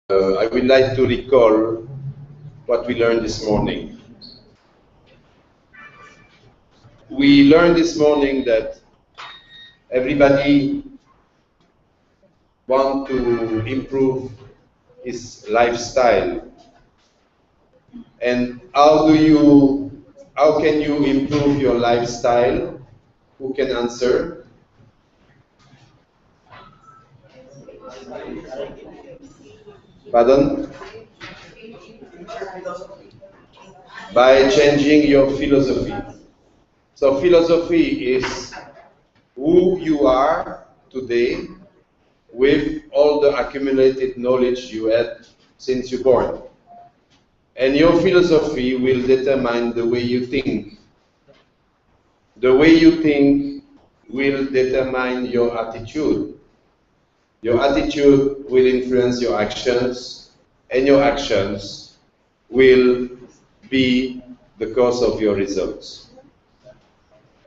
I would like to recall what we learned this morning. We learned this morning that everybody wants to improve his lifestyle. And how can you improve your lifestyle? Who can answer? Pardon? By changing your philosophy. So philosophy is who you are today with all the accumulated knowledge you had since you're born. And your philosophy will determine the way you think. The way you think will determine your attitude. Your attitude will influence your actions, and your actions will be the cause of your results.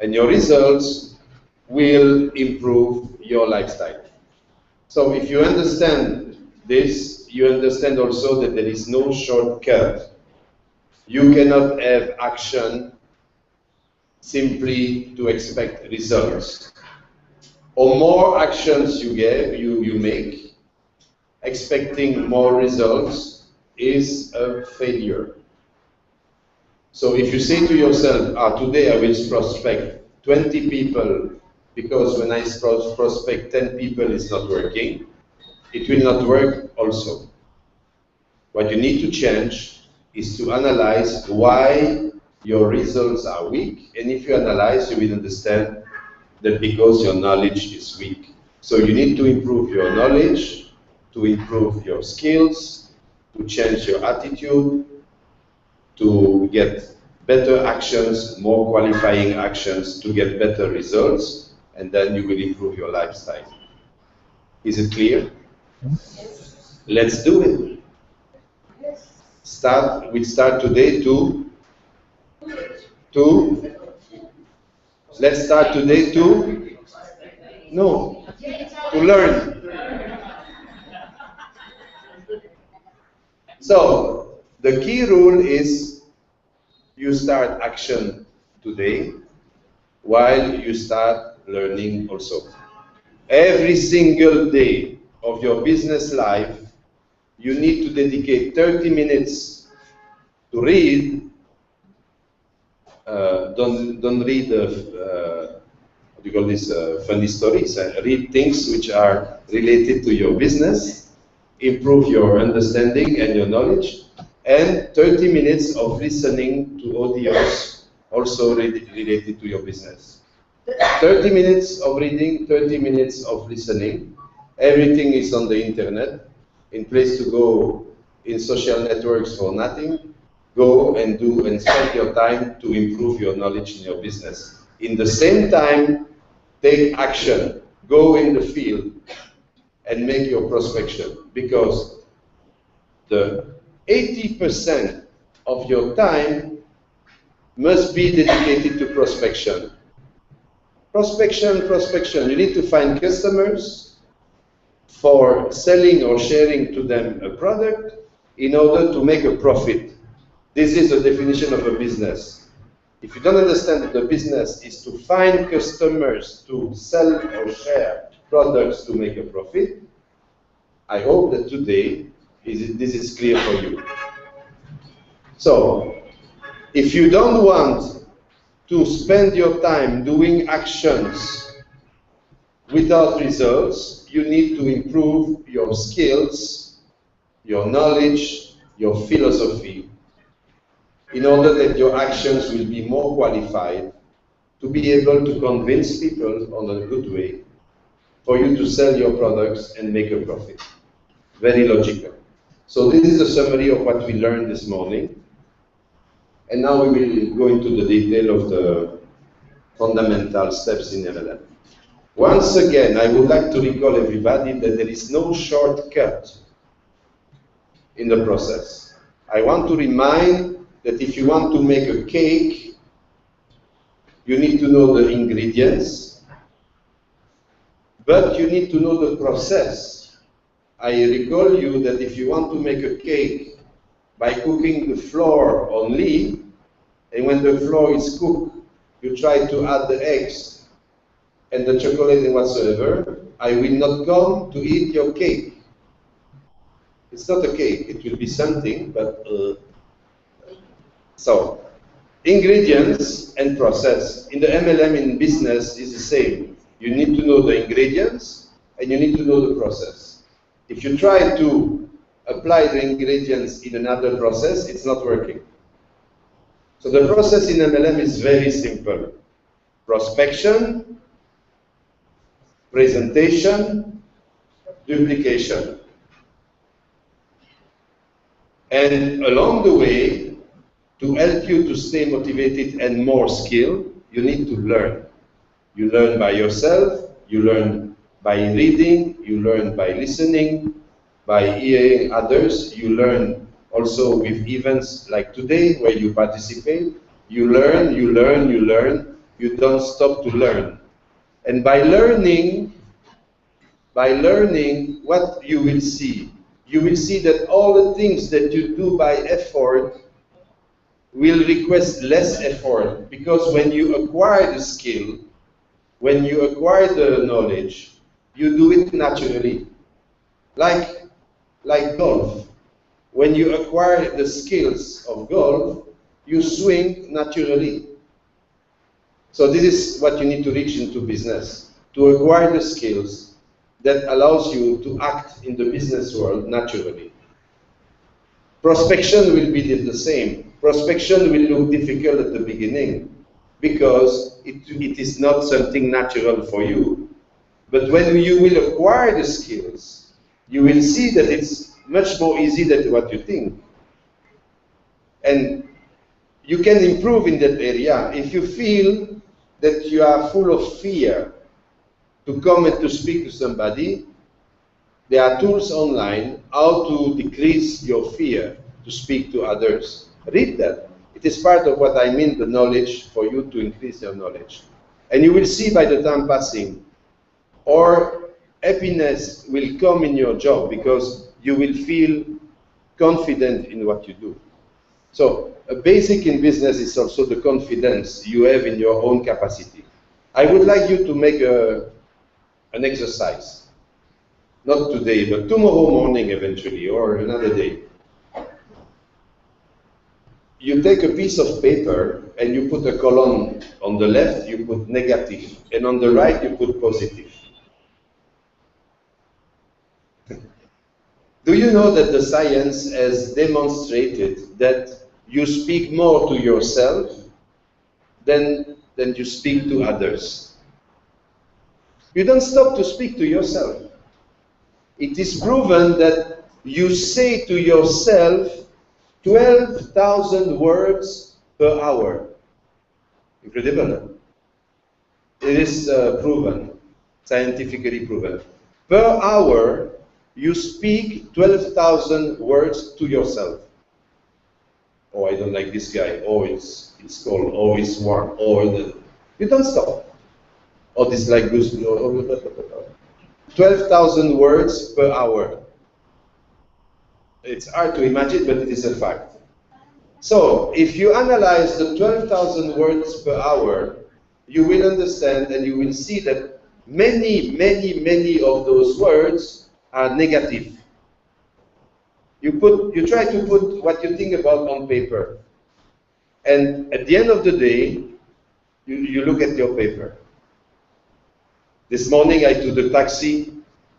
And your results will improve your lifestyle. So if you understand this, you understand also that there is no shortcut. You cannot have action simply to expect results. Or more actions you make, expecting more results is a failure. So if you say to yourself, today I will prospect 20 people, because when I prospect 10 people it's not working, it will not work also. What you need to change is to analyze why your results are weak, and if you analyze, you will understand that because your knowledge is weak. So you need to improve your knowledge, to improve your skills, to change your attitude, to get better actions, more qualifying actions, to get better results, and then you will improve your lifestyle. Is it clear? Yes. Let's do it. We start today let's start today to learn. So the key rule is you start action today while you start learning also. Every single day of your business life, you need to dedicate 30 minutes to read. Don't read what do you call this, funny stories. Read things which are related to your business, improve your understanding and your knowledge, and 30 minutes of listening to audios also related to your business. 30 minutes of reading, 30 minutes of listening. Everything is on the internet, in place to go in social networks for nothing. Go and do and spend your time to improve your knowledge in your business. In the same time, take action. Go in the field and make your prospection, because the 80% of your time must be dedicated to prospection. Prospection. You need to find customers for selling or sharing to them a product in order to make a profit. This is the definition of a business. If you don't understand that the business is to find customers to sell or share products to make a profit, I hope that today this is clear for you. So, if you don't want to spend your time doing actions without results, you need to improve your skills, your knowledge, your philosophy, in order that your actions will be more qualified to be able to convince people on a good way for you to sell your products and make a profit. Very logical. So this is a summary of what we learned this morning. And now we will go into the detail of the fundamental steps in MLM. Once again, I would like to recall everybody that there is no shortcut in the process. I want to remind that if you want to make a cake, you need to know the ingredients, but you need to know the process. I recall you that if you want to make a cake by cooking the flour only, and when the flour is cooked, you try to add the eggs and the chocolate and whatsoever, I will not come to eat your cake. It's not a cake, it will be something, but so ingredients and process. In the MLM in business is the same. You need to know the ingredients and you need to know the process. If you try to apply the ingredients in another process, it's not working. So the process in MLM is very simple. Prospection, presentation, duplication. And along the way, to help you to stay motivated and more skilled, you need to learn. You learn by yourself, you learn by reading, you learn by listening, by hearing others, you learn also with events like today where you participate. You learn, you learn, you learn, you don't stop to learn. And by learning, what you will see that all the things that you do by effort will request less effort, because when you acquire the skill, when you acquire the knowledge, you do it naturally. Like golf. When you acquire the skills of golf, you swing naturally. So this is what you need to reach into business, to acquire the skills that allows you to act in the business world naturally. Prospection will be the same. Prospection will look difficult at the beginning because it is not something natural for you. But when you will acquire the skills, you will see that it's much more easy than what you think. And you can improve in that area. If you feel that you are full of fear to come and to speak to somebody, there are tools online how to decrease your fear to speak to others. Read that. It is part of what I mean, the knowledge, for you to increase your knowledge. And you will see by the time passing, or happiness will come in your job because you will feel confident in what you do. So a basic in business is also the confidence you have in your own capacity. I would like you to make an exercise. Not today, but tomorrow morning eventually, or another day. You take a piece of paper and you put a column on the left, you put negative, and on the right you put positive. Do you know that the science has demonstrated that you speak more to yourself than you speak to others? You don't stop to speak to yourself. It is proven that you say to yourself 12,000 words per hour. Incredible. It is proven, scientifically proven. Per hour, you speak 12,000 words to yourself. Oh, I don't like this guy. Oh, it's cold. Oh, it's warm. Oh, you don't stop. Oh, this like this. 12,000 words per hour. It's hard to imagine, but it is a fact. So, if you analyze the 12,000 words per hour, you will understand and you will see that many of those words are negative. You try to put what you think about on paper. And at the end of the day, you look at your paper. This morning I took the taxi.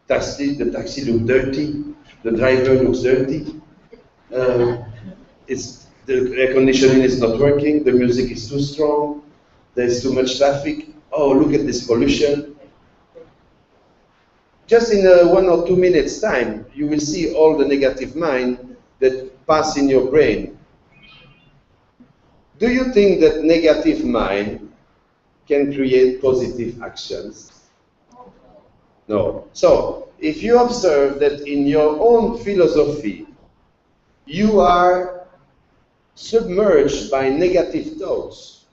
The taxi looked dirty. The driver looks dirty. The air conditioning is not working. The music is too strong. There's too much traffic. Oh, look at this pollution. Just in 1 or 2 minutes time, you will see all the negative mind that pass in your brain. Do you think that negative mind can create positive actions? No. So, if you observe that in your own philosophy, you are submerged by negative thoughts,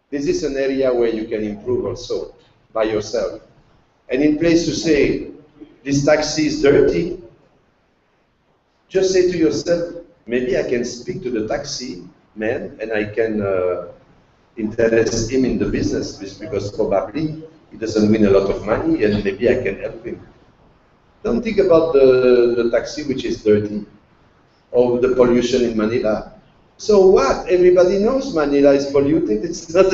this is an area where you can improve also by yourself. And in place to say, this taxi is dirty, Just say to yourself, maybe I can speak to the taxi man and I can interest him in the business because probably he doesn't win a lot of money and maybe I can help him. Don't think about the taxi which is dirty or the pollution in Manila. So what? Everybody knows Manila is polluted. It's not,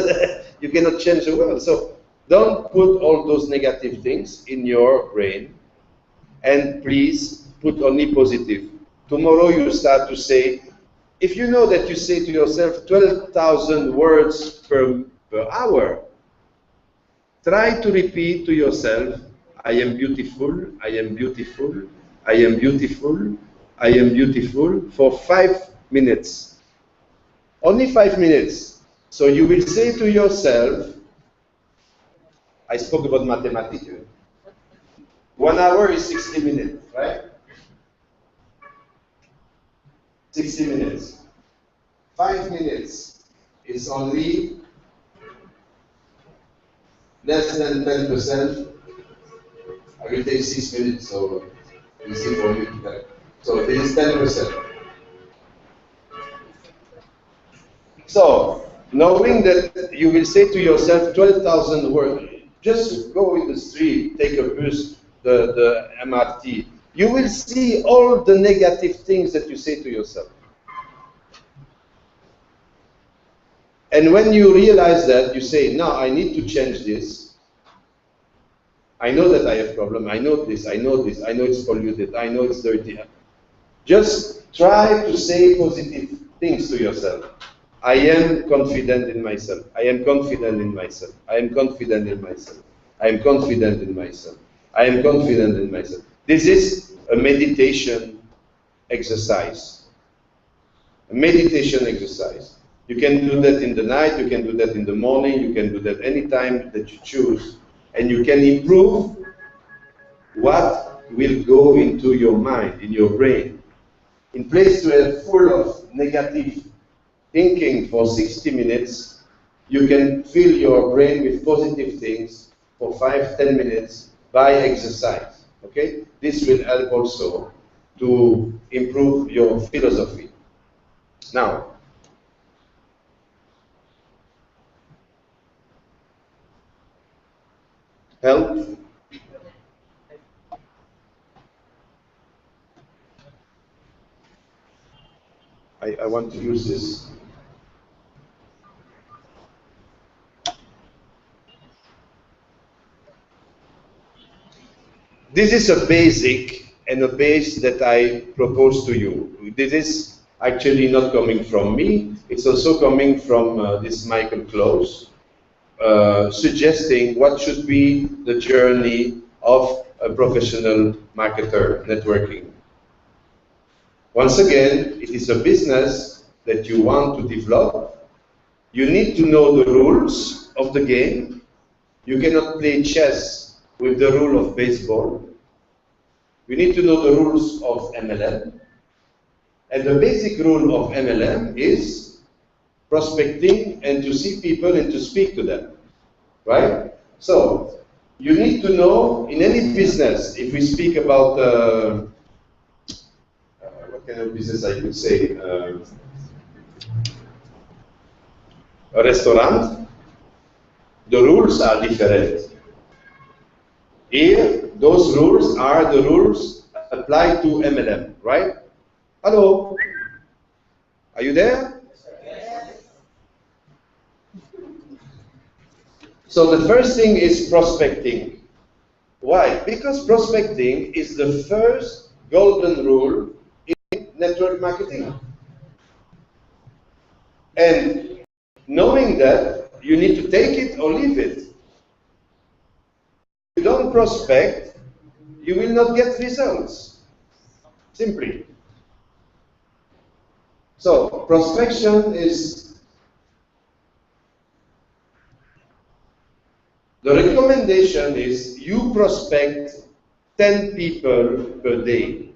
you cannot change the world. So don't put all those negative things in your brain, and please put only positive. Tomorrow you start to say, if you know that you say to yourself 12,000 words per hour, try to repeat to yourself, I am beautiful, I am beautiful, I am beautiful, I am beautiful, for 5 minutes. Only 5 minutes. So you will say to yourself, I spoke about mathematics. 1 hour is 60 minutes, right? 60 minutes. 5 minutes is only less than 10%. I will take 6 minutes, so easy for you to get. So this is 10%. So, knowing that you will say to yourself 12,000 words, just go in the street, take a bus, the MRT, you will see all the negative things that you say to yourself. And when you realize that, you say, no, I need to change this. I know that I have problem. I know this. I know this. I know it's polluted. I know it's dirty. Just try to say positive things to yourself. I am confident in myself. I am confident in myself. I am confident in myself. I am confident in myself. I am confident in myself. This is a meditation exercise. A meditation exercise. You can do that in the night, you can do that in the morning, you can do that anytime that you choose. And you can improve what will go into your mind, in your brain. In place to have full of negative thinking for 60 minutes, you can fill your brain with positive things for 5-10 minutes by exercise. Okay? This will help also to improve your philosophy. Now, health. I want to use this. This is a basic and a base that I propose to you. This is actually not coming from me. It's also coming from this Michael Close, suggesting what should be the journey of a professional marketer networking. Once again, it is a business that you want to develop. You need to know the rules of the game. You cannot play chess with the rule of baseball. You need to know the rules of MLM. And the basic rule of MLM is prospecting and to see people and to speak to them. Right? So, you need to know in any business, if we speak about what kind of business I could say, a restaurant, the rules are different. Here, those rules are the rules applied to MLM, right? Hello? Are you there? Yes. So the first thing is prospecting. Why? Because prospecting is the first golden rule in network marketing. And knowing that, you need to take it or leave it. If you don't prospect, you will not get results. Simply. So, prospection is the recommendation is you prospect 10 people per day.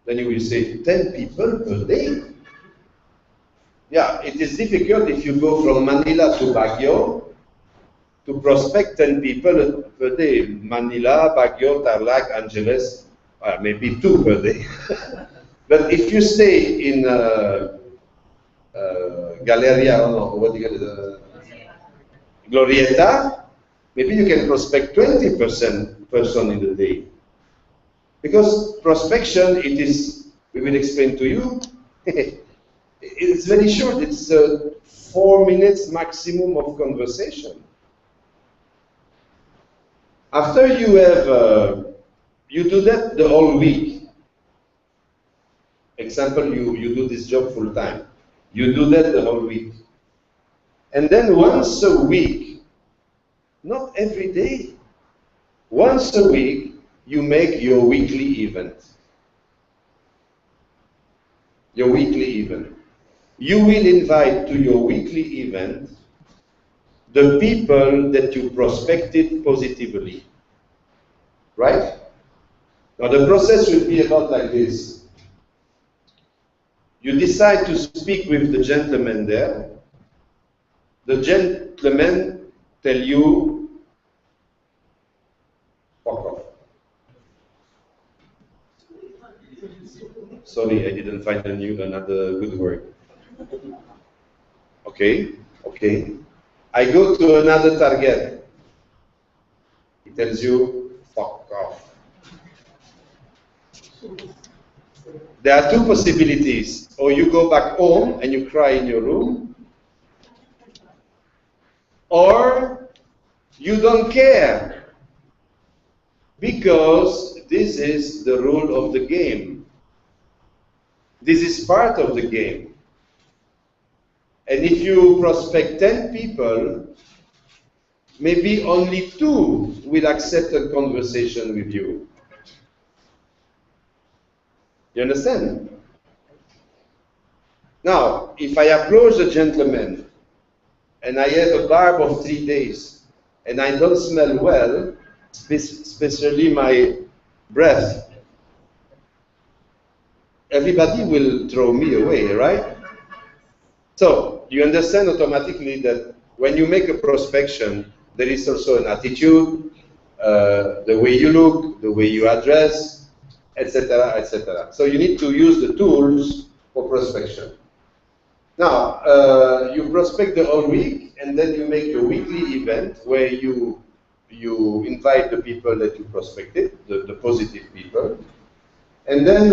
Then you will say 10 people per day? Yeah, it is difficult if you go from Manila to Baguio to prospect 10 people per day. Manila, Baguio, Tarlac, Angeles. maybe 2 per day. But if you stay in Galleria, or no, what do you call it? Glorieta, maybe you can prospect 20% person in the day. Because prospection, it is, we will explain to you, it's very short. It's 4 minutes maximum of conversation. After you have, you do that the whole week. Example, you do this job full time. You do that the whole week. And then once a week, not every day, once a week, you make your weekly event. Your weekly event. You will invite to your weekly event the people that you prospected positively. Right? Now the process will be about like this. You decide to speak with the gentleman there. The gentleman tell you, fuck off. Sorry, I didn't find another good word. Okay, okay. I go to another target. He tells you, fuck off. There are 2 possibilities. Or you go back home and you cry in your room, or you don't care, because this is the rule of the game. This is part of the game. And if you prospect 10 people, maybe only 2 will accept a conversation with you. You understand? Now, if I approach a gentleman and I have a barb of 3 days and I don't smell well, especially my breath, everybody will throw me away, right? So, you understand automatically that when you make a prospection, there is also an attitude, the way you look, the way you address, etc., etc. So you need to use the tools for prospection. Now, you prospect the whole week, and then you make your weekly event where you invite the people that you prospected, the positive people, and then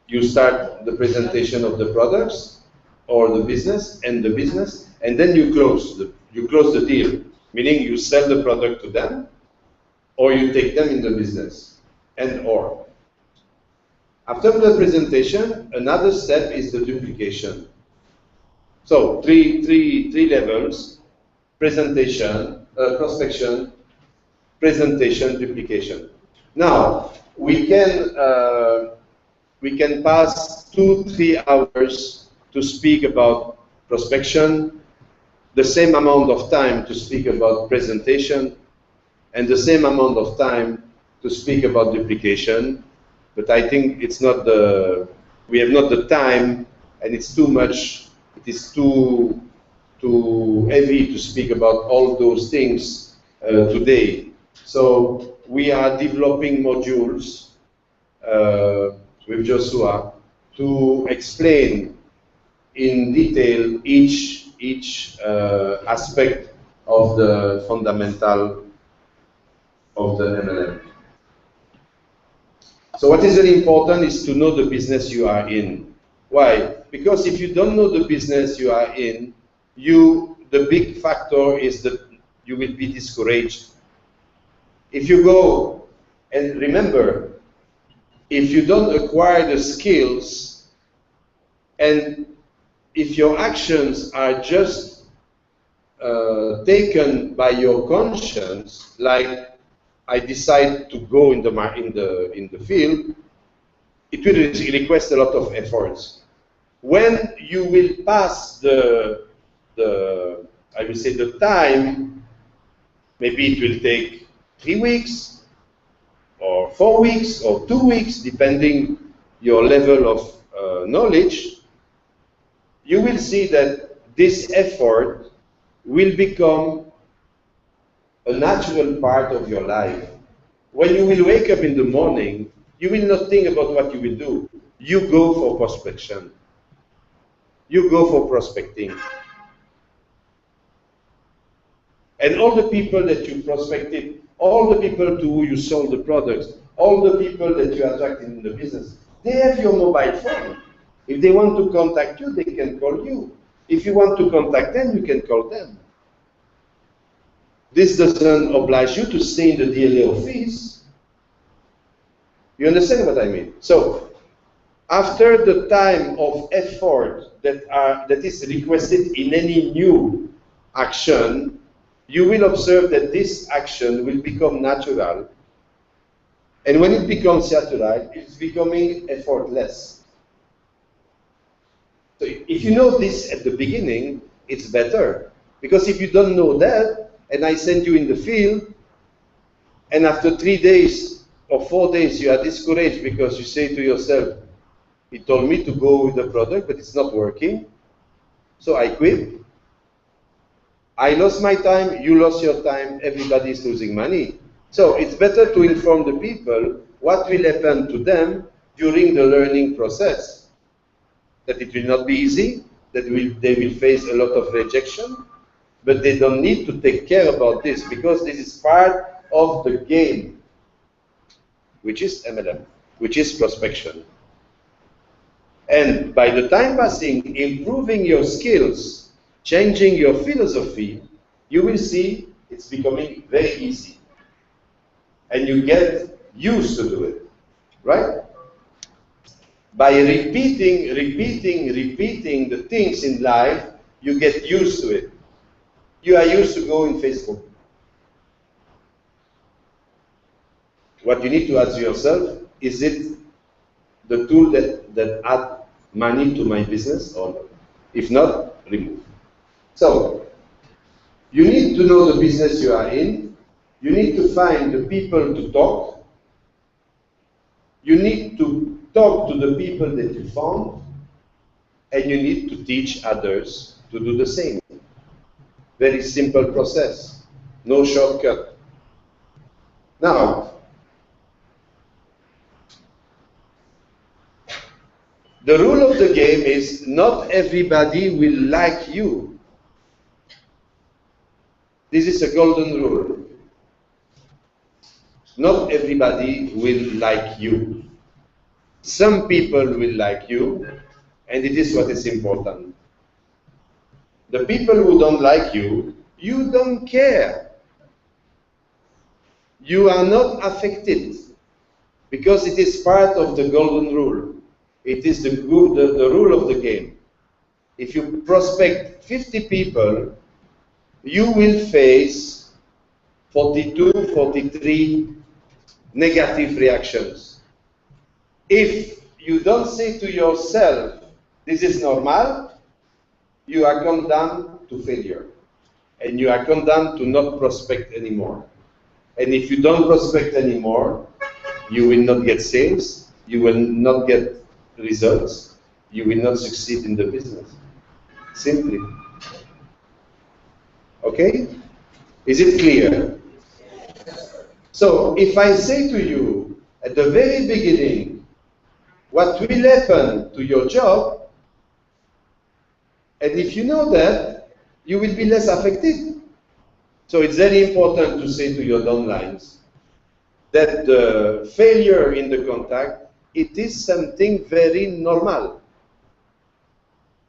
you start the presentation of the products or the business, and then you close the deal, meaning you sell the product to them, or you take them in the business, and or. After the presentation, another step is the duplication. So three levels: presentation, prospection, presentation, duplication. Now we can pass 2-3 hours to speak about prospection, the same amount of time to speak about presentation, and the same amount of time to speak about duplication. But I think it's not we have not the time, and it's too much, it is too heavy to speak about all those things today. So we are developing modules with Joshua to explain in detail each aspect of the fundamental of the MLM. So what is very important is to know the business you are in. Why? Because if you don't know the business you are in, the big factor is that you will be discouraged. If you go, and remember, if you don't acquire the skills, and if your actions are just taken by your conscience, like I decide to go in the field, it will request a lot of efforts. When you will pass the I will say the time, maybe it will take 3 weeks, or 4 weeks, or 2 weeks, depending your level of knowledge, you will see that this effort will become a natural part of your life. When you will wake up in the morning, you will not think about what you will do. You go for prospection. You go for prospecting. And all the people that you prospected, all the people to whom you sold the products, all the people that you attracted in the business, they have your mobile phone. If they want to contact you, they can call you. If you want to contact them, you can call them. This doesn't oblige you to stay in the DLA office. You understand what I mean? So, after the time of effort that is requested in any new action, you will observe that this action will become natural. And when it becomes natural, it's becoming effortless. So if you know this at the beginning, it's better. Because if you don't know that, and I send you in the field, and after 3 days or 4 days you are discouraged because you say to yourself, he told me to go with the product, but it's not working, so I quit. I lost my time, you lost your time, everybody is losing money. So it's better to inform the people what will happen to them during the learning process. That it will not be easy, that they will face a lot of rejection, but they don't need to take care about this because this is part of the game, which is MLM, which is prospection. And by the time passing, improving your skills, changing your philosophy, you will see it's becoming very easy. And you get used to do it, right? By repeating the things in life, you get used to it. You are used to go in Facebook. What you need to ask yourself, is it the tool that adds money to my business or not? If not, remove. So, you need to know the business you are in. You need to find the people to talk. You need to talk to the people that you found. And you need to teach others to do the same. Very simple process. No shortcut. Now, the rule of the game is not everybody will like you. This is a golden rule. Not everybody will like you. Some people will like you, and it is what is important. The people who don't like you, you don't care. You are not affected, because it is part of the golden rule. It is the rule of the game. If you prospect 50 people, you will face 42, 43 negative reactions. If you don't say to yourself, this is normal, you are condemned to failure. And you are condemned to not prospect anymore. And if you don't prospect anymore, you will not get sales, you will not get results, you will not succeed in the business. Simply. Okay? Is it clear? So, if I say to you at the very beginning what will happen to your job, and if you know that, you will be less affected. So it's very important to say to your downlines that the failure in the contact, it is something very normal.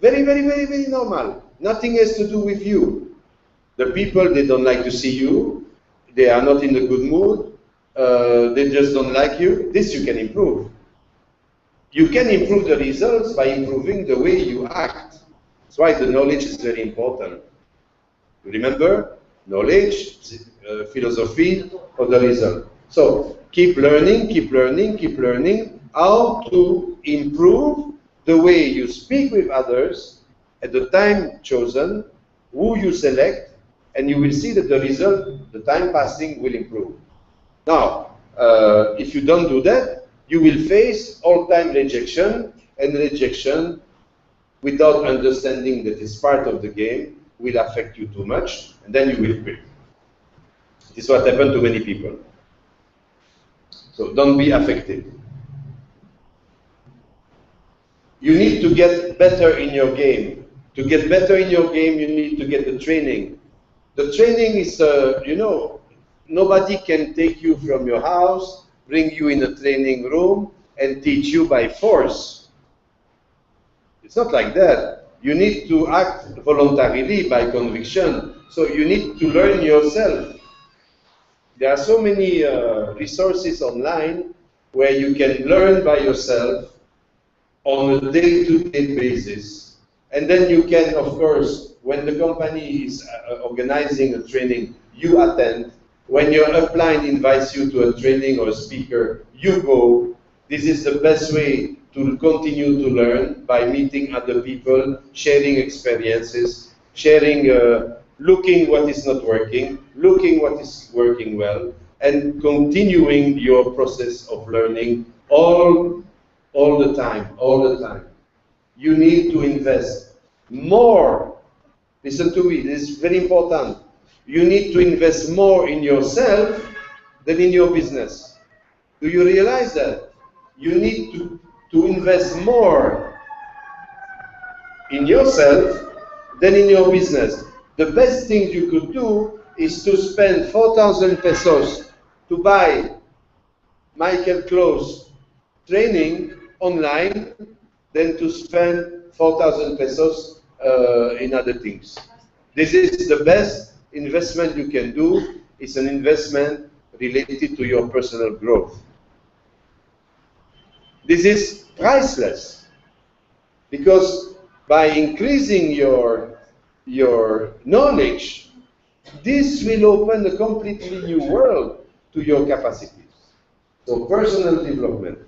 Very, very, very, very normal. Nothing has to do with you. The people, they don't like to see you. They are not in a good mood. They just don't like you. This you can improve. You can improve the results by improving the way you act. That's why the knowledge is very important. Remember, knowledge, philosophy for the result. So keep learning, keep learning, keep learning how to improve the way you speak with others at the time chosen, who you select, and you will see that the result, the time passing, will improve. Now, if you don't do that, you will face all-time rejection, and rejection without understanding that it's part of the game will affect you too much, and then you will quit. This is what happened to many people. So don't be affected. You need to get better in your game. To get better in your game, you need to get the training. The training is, you know, nobody can take you from your house, bring you in a training room, and teach you by force. It's not like that. You need to act voluntarily by conviction. So you need to learn yourself. There are so many resources online where you can learn by yourself on a day-to-day basis. And then you can, of course, when the company is organizing a training, you attend. When your upline invites you to a training or a speaker, you go. This is the best way to continue to learn, by meeting other people, sharing experiences, sharing, looking what is not working, looking what is working well, and continuing your process of learning all the time, all the time. You need to invest more. Listen to me, this is very important. You need to invest more in yourself than in your business. Do you realize that? You need to invest more in yourself than in your business. The best thing you could do is to spend 4,000 pesos to buy Michael Close training online than to spend 4,000 pesos in other things. This is the best investment you can do. It's an investment related to your personal growth. This is priceless, because by increasing your knowledge, this will open a completely new world to your capacities. So personal development.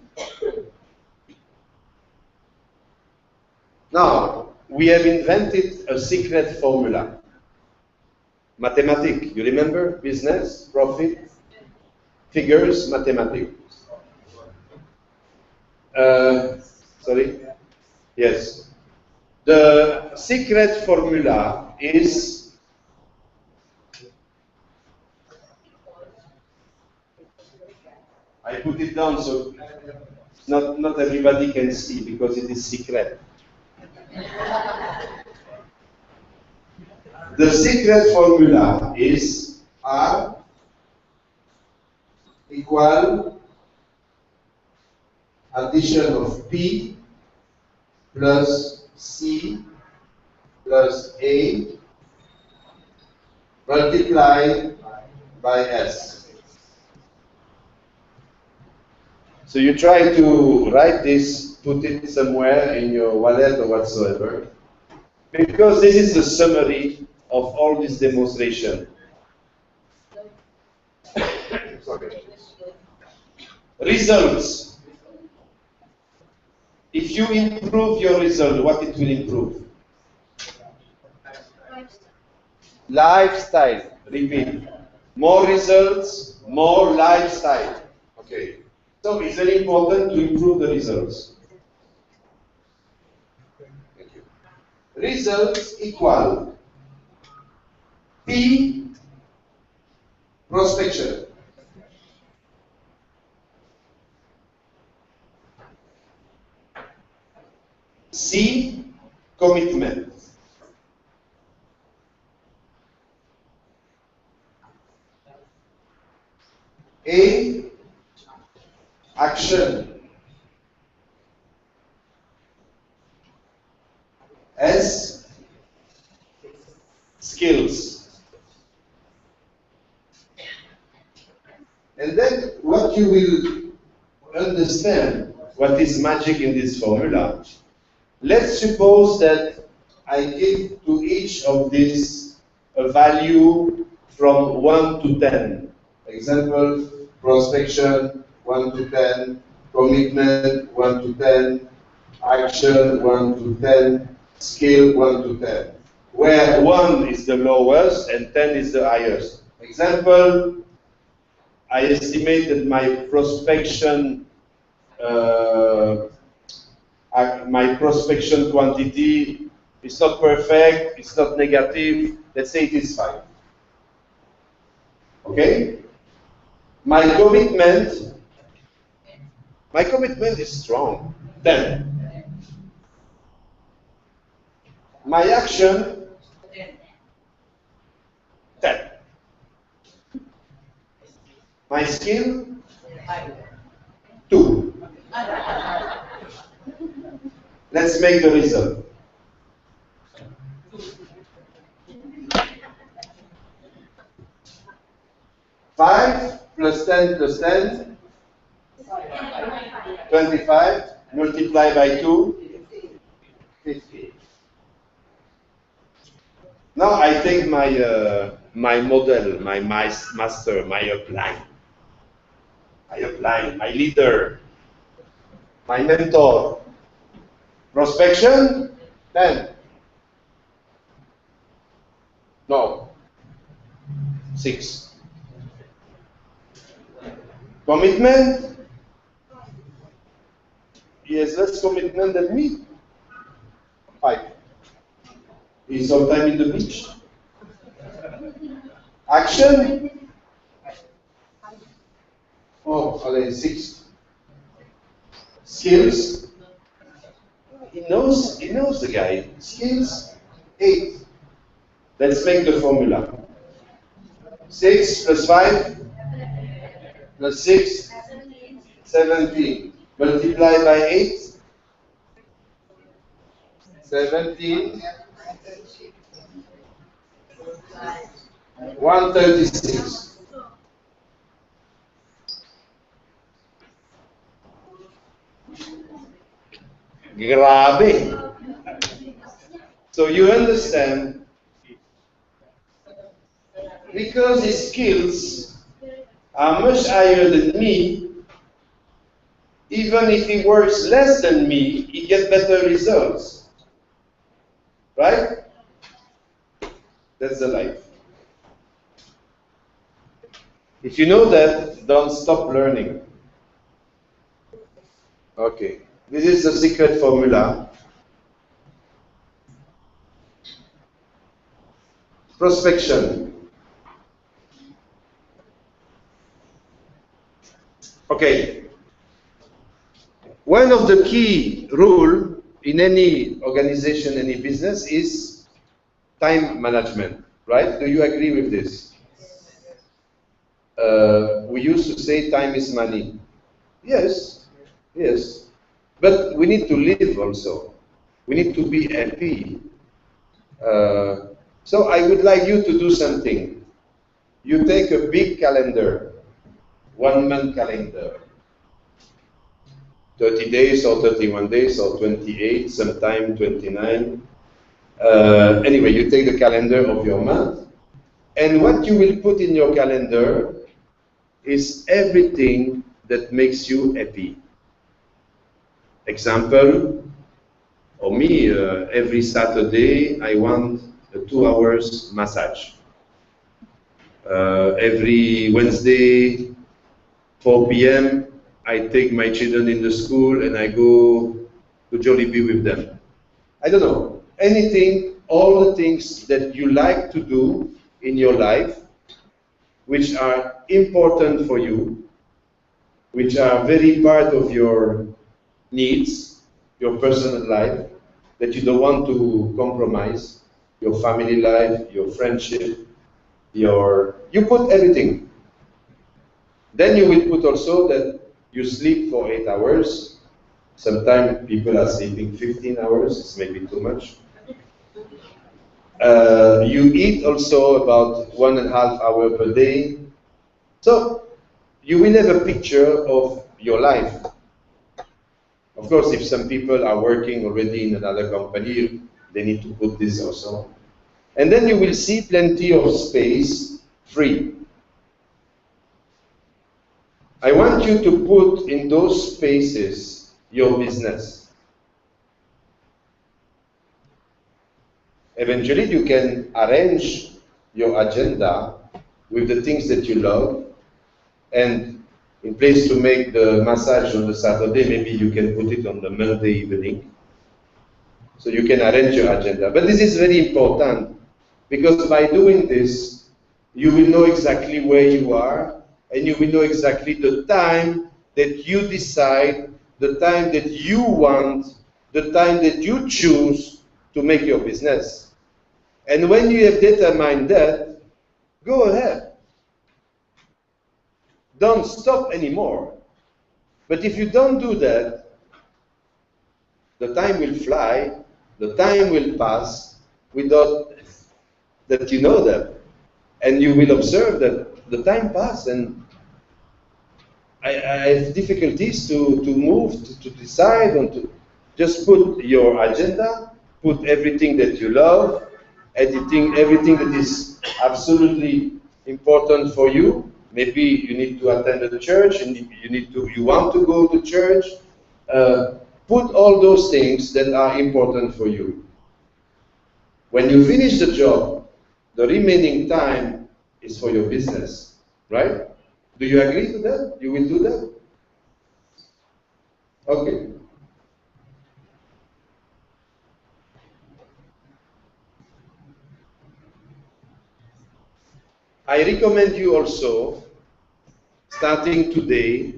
Now, we have invented a secret formula. Mathematics, you remember? Business, profit, figures, mathematics. Sorry? Yes. The secret formula is I put it down so not everybody can see because it is secret. The secret formula is R equal addition of P plus C plus A multiplied by S. So you try to write this, put it somewhere in your wallet or whatsoever, because this is the summary of all this demonstration. Sorry. Results. If you improve your result, what it will improve? Lifestyle. Repeat. More results, more lifestyle. Okay. So it's very important to improve the results. Thank you. Results equal P prospection. C commitment. A action. S skills. And then what you will understand, what is magic in this formula. Let's suppose that I give to each of these a value from 1 to 10. Example, prospection 1 to 10, commitment 1 to 10, action 1 to 10, skill 1 to 10. Where 1 is the lowest and 10 is the highest. Example, I estimate that my prospection quantity is not perfect, it's not negative, let's say it is 5. Okay? My commitment My commitment is strong. 10. My action, 10. My skill, 2. Let's make the result. 5 plus 10 plus 10, 25, multiply by 2, 50. Now I take my model, my master, my upline, my leader, my mentor. Prospection, 10. No, 6. Commitment, he has less commitment than me. 5. He's sometime in the beach. Action, oh, okay, 6. Skills, he knows the guy. Skills, 8. Let's make the formula. 6 plus 5 plus 6, 17. Multiply by 8, 17, 136. Grabe. So you understand, because his skills are much higher than me, even if he works less than me, he gets better results. Right? That's the life. If you know that, don't stop learning. Okay. This is the secret formula. Prospection. Okay. One of the key rules in any organization, any business, is time management, right? Do you agree with this? We used to say time is money. Yes, yes. But we need to live also. We need to be happy. So I would like you to do something. You take a big calendar, 1 month calendar, 30 days or 31 days or 28, sometime 29. Anyway, you take the calendar of your month, and what you will put in your calendar is everything that makes you happy. Example, for me, every Saturday I want a 2 hours massage. Every Wednesday, 4 p.m., I take my children in the school and I go to Jollibee with them. I don't know, anything, all the things that you like to do in your life, which are important for you, which are very part of your needs, your personal life, that you don't want to compromise, your family life, your friendship, you put everything. Then you will put also that you sleep for 8 hours. Sometimes people are sleeping 15 hours, it's maybe too much. You eat also about 1.5 hours per day. So you will have a picture of your life. Of course, if some people are working already in another company, they need to put this also. And then you will see plenty of space free. I want you to put in those spaces your business. Eventually, you can arrange your agenda with the things that you love, and in place to make the massage on the Saturday, maybe you can put it on the Monday evening. So you can arrange your agenda. But this is very important, because by doing this, you will know exactly where you are, and you will know exactly the time that you decide, the time that you want, the time that you choose to make your business. And when you have determined that, go ahead. Don't stop anymore. But if you don't do that, the time will fly, the time will pass without that you know that. And you will observe that the time passes, and I have difficulties to move, to decide, and to just put your agenda, put everything that you love, editing everything that is absolutely important for you. Maybe you need to attend a church, and you want to go to church. Put all those things that are important for you. When you finish the job, the remaining time is for your business, right? Do you agree to that? You will do that? Okay. I recommend you also, starting today,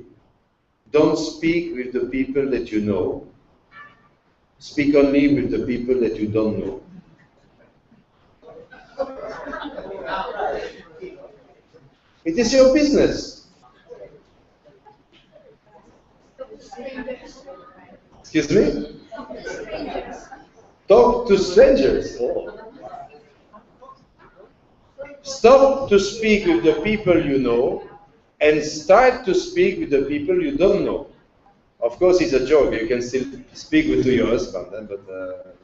don't speak with the people that you know. Speak only with the people that you don't know. It is your business. Excuse me? Talk to strangers. Stop to speak with the people you know and start to speak with the people you don't know. Of course, it's a joke. You can still speak with your husband, but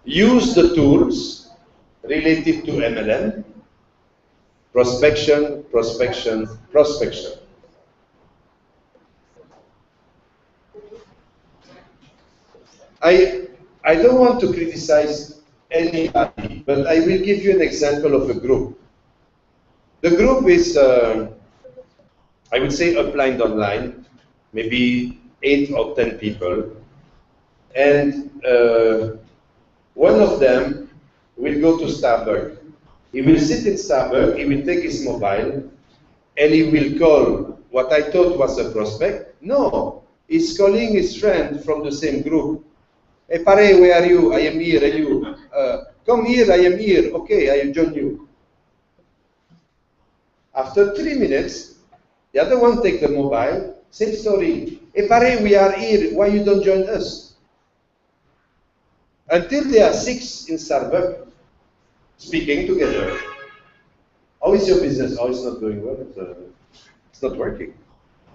use the tools related to MLM, prospection, prospection, prospection. I don't want to criticize anybody, but I will give you an example of a group. The group is, I would say, Upline Online, maybe 8 or 10 people, and one of them will go to Starbucks. He will sit in Starbucks, he will take his mobile, and he will call what I thought was a prospect. No, he's calling his friend from the same group. Hey, Pare, where are you? I am here, are you? Come here, I am here. Okay, I join you. After 3 minutes, the other one take the mobile, same story. Hey, Pare, we are here. Why you don't join us? Until they are 6 in Starbucks, speaking together. How is your business? Oh, it's not going well. It's not working.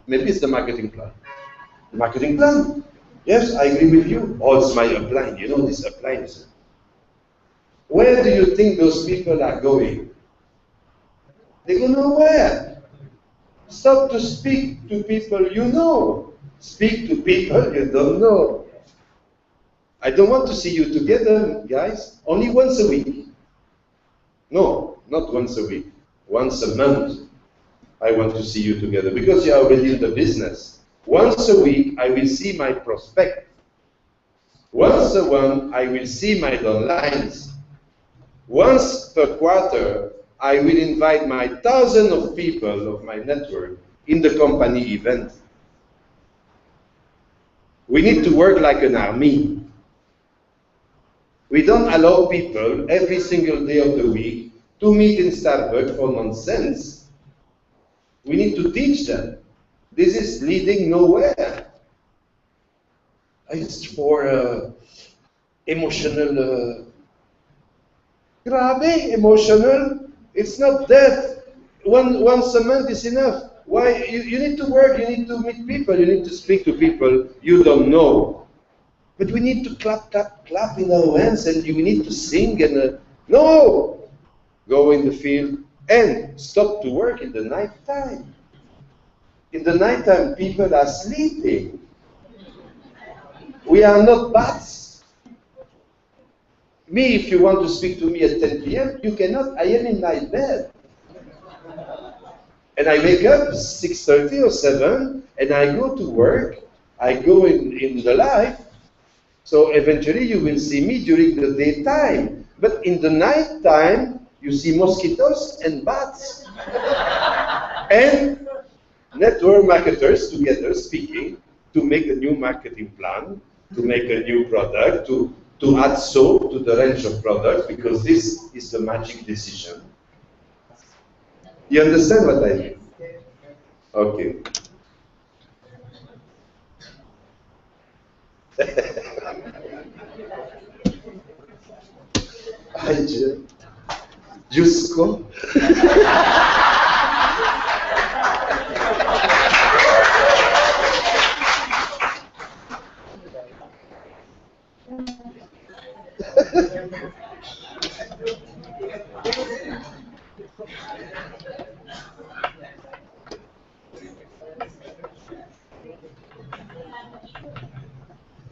Maybe it's the marketing plan. The marketing plan? Yes, I agree with you. Oh, it's my upline. You know this upline. Where do you think those people are going? They go nowhere. Stop to speak to people you know. Speak to people you don't know. I don't want to see you together, guys. Only once a week. No, not once a week. Once a month, I want to see you together because you are already in the business. Once a week, I will see my prospect. Once a month, I will see my downlines. Once per quarter, I will invite my thousands of people of my network in the company event. We need to work like an army. We don't allow people every single day of the week to meet in Starbucks for nonsense. We need to teach them. This is leading nowhere. It's for emotional. Grabe, emotional. It's not that. Once a month is enough. Why? You need to work, you need to meet people, you need to speak to people you don't know. But we need to clap, clap, clap in our hands, and we need to sing and no! Go in the field and stop to work in the night time. In the night time, people are sleeping. We are not bats. Me, if you want to speak to me at 10 p.m., you cannot. I am in my bed. And I wake up 6:30 or 7, and I go to work. I go in the life. So eventually you will see me during the daytime. But in the night time, you see mosquitoes and bats. And network marketers together speaking to make a new marketing plan, to make a new product, to add soap to the range of products, because this is the magic decision. You understand what I mean? Okay. Giusto?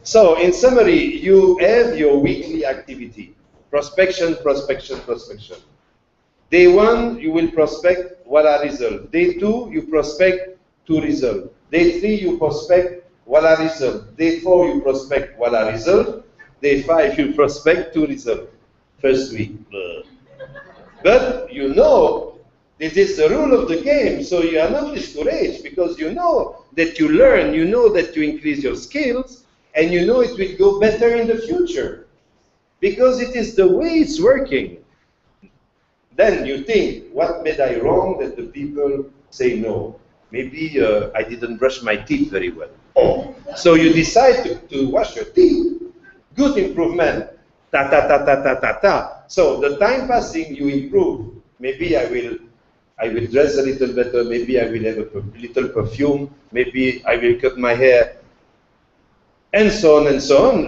So, in summary, you have your weekly activity. Prospection, prospection, prospection. Day 1, you will prospect, voila, result. Day 2, you prospect, 2 result. Day 3, you prospect, voila, result. Day 4, you prospect, voila, result. Day 5, you prospect, 2 result. First week. But you know, this is the rule of the game, so you are not discouraged, because you know that you learn, you know that you increase your skills, and you know it will go better in the future. Because it is the way it's working. Then you think, what made I wrong that the people say no? Maybe I didn't brush my teeth very well. Oh. So you decide to wash your teeth. Good improvement. Ta ta ta ta ta ta ta. So the time passing, you improve. Maybe I will dress a little better. Maybe I will have a little perfume. Maybe I will cut my hair. And so on,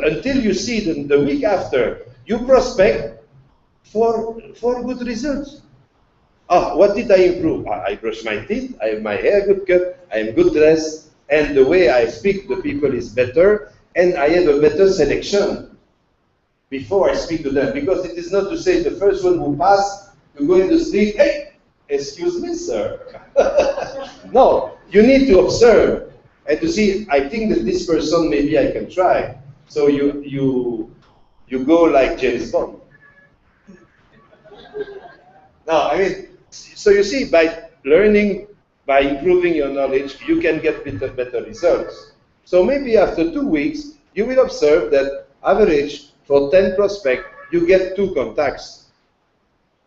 until you see the week after, you prospect for good results. Ah, what did I improve? I brush my teeth, I have my hair good cut, I am good dressed, and the way I speak to people is better, and I have a better selection before I speak to them. Because it is not to say the first one who passed, you go in the street, hey, excuse me, sir. No, you need to observe and to see, I think that this person, maybe I can try. So you go like James Bond. No, I mean, so you see, by learning, by improving your knowledge, you can get better results. So maybe after 2 weeks, you will observe that average for 10 prospects, you get 2 contacts.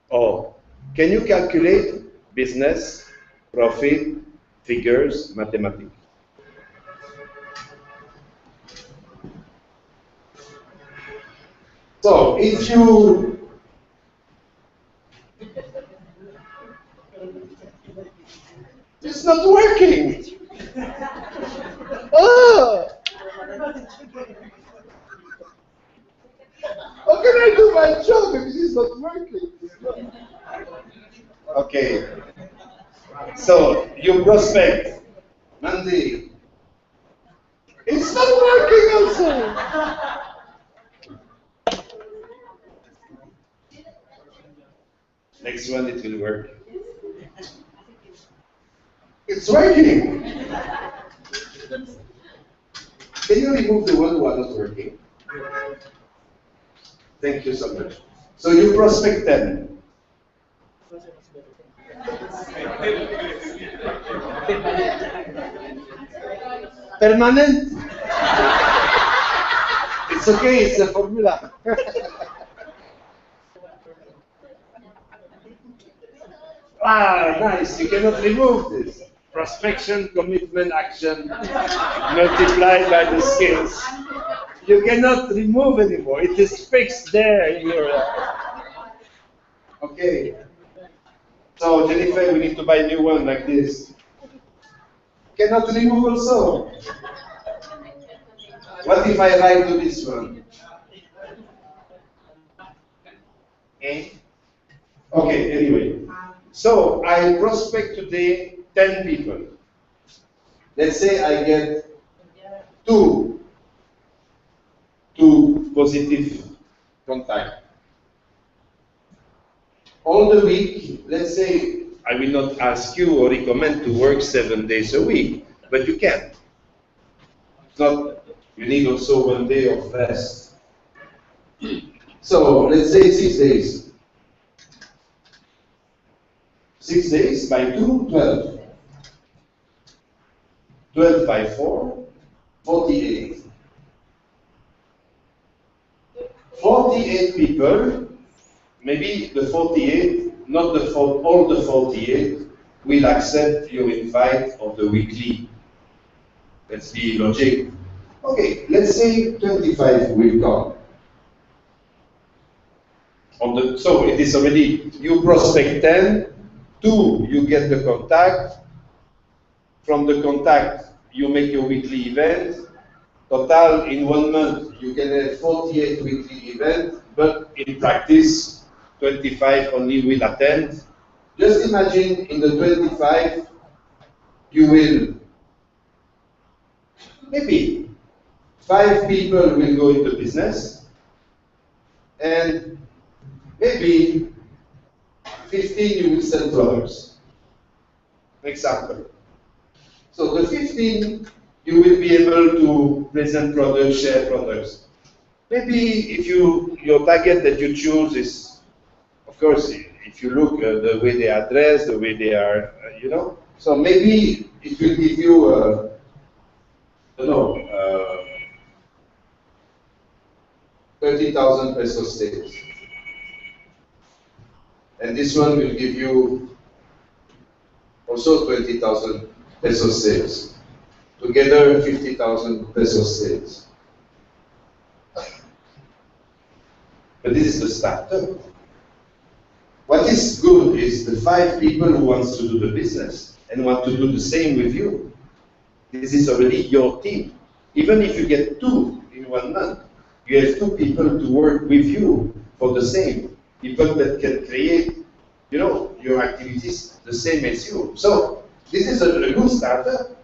Or can you calculate business, profit, figures, mathematics? So if you it's not working. Oh! How can I do my job if it's not working? Okay. So you prospect Monday. It's not working also. Next one, it will work. It's working. Can you remove the one who are not working? Thank you so much. So you prospect 10. Permanent. It's okay, it's a formula. Ah, nice. You cannot remove this. Prospection, commitment, action, multiplied by the skills. You cannot remove anymore. It is fixed there in your... Okay. So, Jennifer, we need to buy a new one like this. Cannot remove also. What if I write to this one? Okay, anyway. So, I prospect today 10 people. Let's say I get two positive contacts. All the week, let's say, I will not ask you or recommend to work 7 days a week, but you can. It's not, you need also 1 day of rest. So, let's say 6 days. 6 days by 2, 12. 12 by 4, 48. 48 people, maybe the 48, not the all the 48, will accept your invite of the weekly. Let's be logic. Okay, let's say 25 will come. So it is already, you prospect 10, 2, you get the contact. From the contact, you make your weekly event. Total, in 1 month, you can have 48 weekly events, but in practice, 25 only will attend. Just imagine in the 25, you will, maybe 5 people will go into business, and maybe 15 you will sell products. Example. So the 15, you will be able to present products, share products. Maybe if your target that you choose is, of course, if you look at the way they are dressed, the way they are, you know, so maybe it will give you, I don't know, 30,000 pesos sales. And this one will give you also 20,000 pesos sales. Together, 50,000 pesos sales. But this is the starter. What is good is the 5 people who wants to do the business and want to do the same with you. This is already your team. Even if you get 2 in 1 month, you have 2 people to work with you for the same. People that can create, you know, your activities the same as you. So this is a good starter.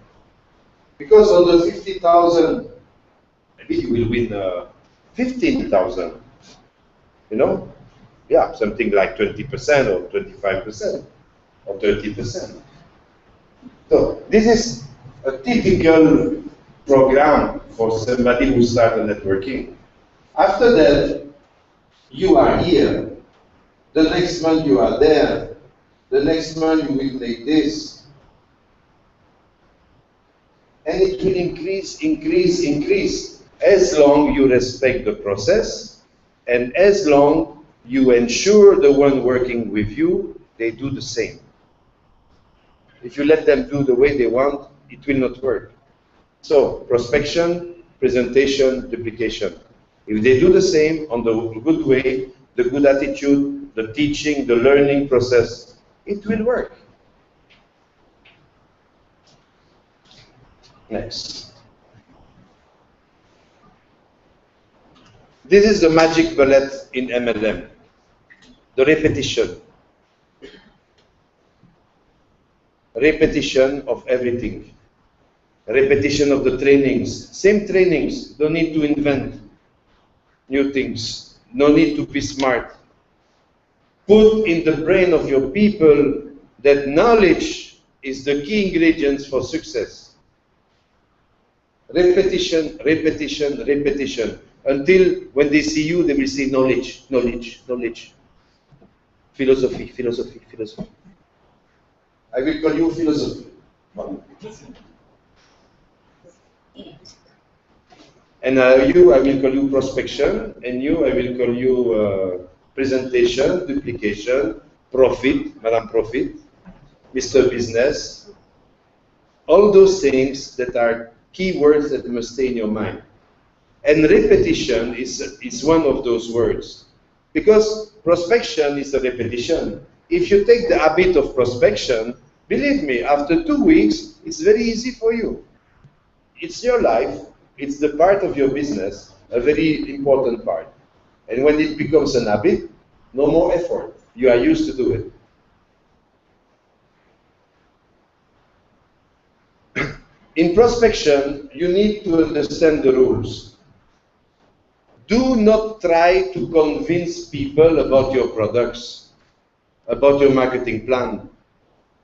Because on the 50,000, maybe you will win 15,000. You know? Yeah, something like 20% or 25% or 30%. So this is a typical program for somebody who started networking. After that, you are here. The next month you are there. The next month you will take this. And it will increase, increase, increase, as long you respect the process, and as long you ensure the one working with you, they do the same. If you let them do the way they want, it will not work. So, prospection, presentation, duplication. If they do the same on the good way, the good attitude, the teaching, the learning process, it will work. Next. This is the magic bullet in MLM. The repetition. Repetition of everything. Repetition of the trainings. Same trainings. Don't need to invent new things. No need to be smart. Put in the brain of your people that knowledge is the key ingredients for success. Repetition, repetition, repetition. Until when they see you, they will say knowledge, knowledge, knowledge. Philosophy, philosophy, philosophy. I will call you philosophy. And you, I will call you prospection. And you, I will call you presentation, duplication, profit, Madame Profit, Mr. Business. All those things that are key words that must stay in your mind. And repetition is one of those words. Because prospection is a repetition. If you take the habit of prospection, believe me, after 2 weeks, it's very easy for you. It's your life, it's the part of your business, a very important part. And when it becomes an habit, no more effort. You are used to do it. In prospection, you need to understand the rules. Do not try to convince people about your products, about your marketing plan,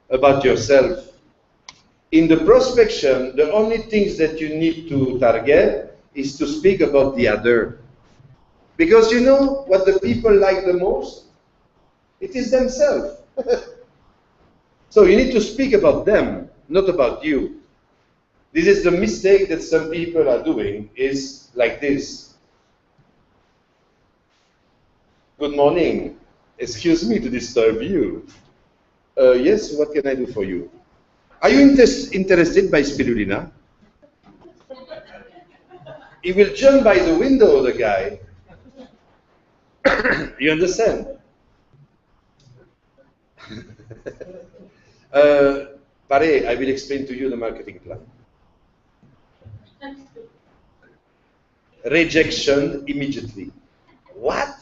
about yourself. In the prospection, the only things that you need to target is to speak about the other. Because you know what the people like the most? It is themselves. So you need to speak about them, not about you. This is the mistake that some people are doing, is like this. Good morning. Excuse me to disturb you. Yes, what can I do for you? Are you interested by spirulina? He will jump by the window, the guy. You understand? Pare, I will explain to you the marketing plan. Rejection immediately. What?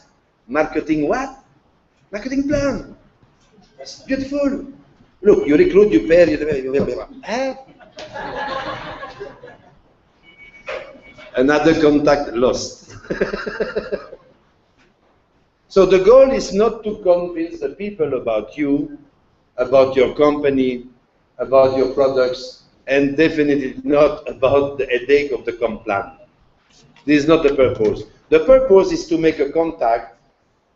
Marketing what? Marketing plan. That's beautiful. Look, you recruit, you pay, Another contact lost. So the goal is not to convince the people about you, about your company, about your products, and definitely not about the headache of the comp plan. This is not the purpose. The purpose is to make a contact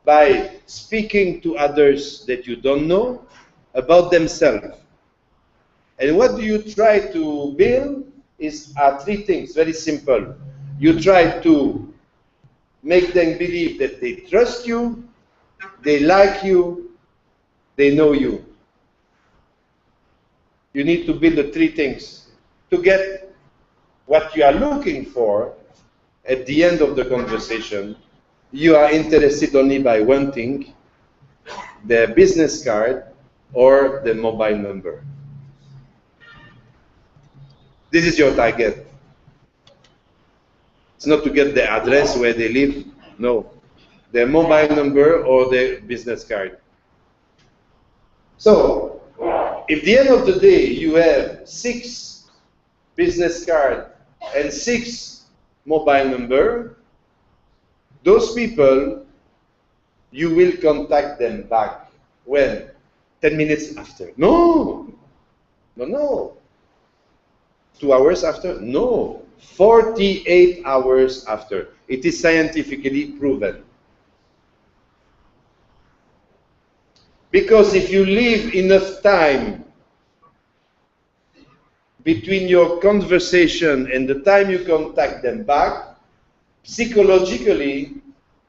by speaking to others that you don't know about themselves. And what do you try to build are three things, very simple. You try to make them believe that they trust you, they like you, they know you. You need to build the three things to get what you are looking for at the end of the conversation. You are interested only by one thing, the business card or the mobile number. This is your target. It's not to get the address where they live, no. Their mobile number or their business card. So, if at the end of the day you have 6 business cards and 6 mobile number, those people, you will contact them back. When? 10 minutes after. No. No, no. 2 hours after? No. 48 hours after. It is scientifically proven. Because if you leave enough time between your conversation and the time you contact them back, psychologically,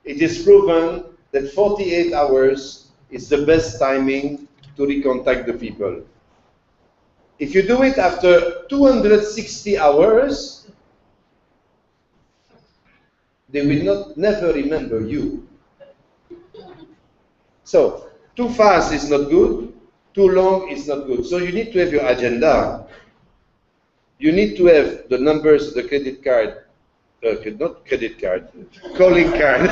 it is proven that 48 hours is the best timing to recontact the people. If you do it after 260 hours, they will never remember you. So, too fast is not good, too long is not good. So you need to have your agenda. You need to have the numbers, the credit card, not credit card, calling card,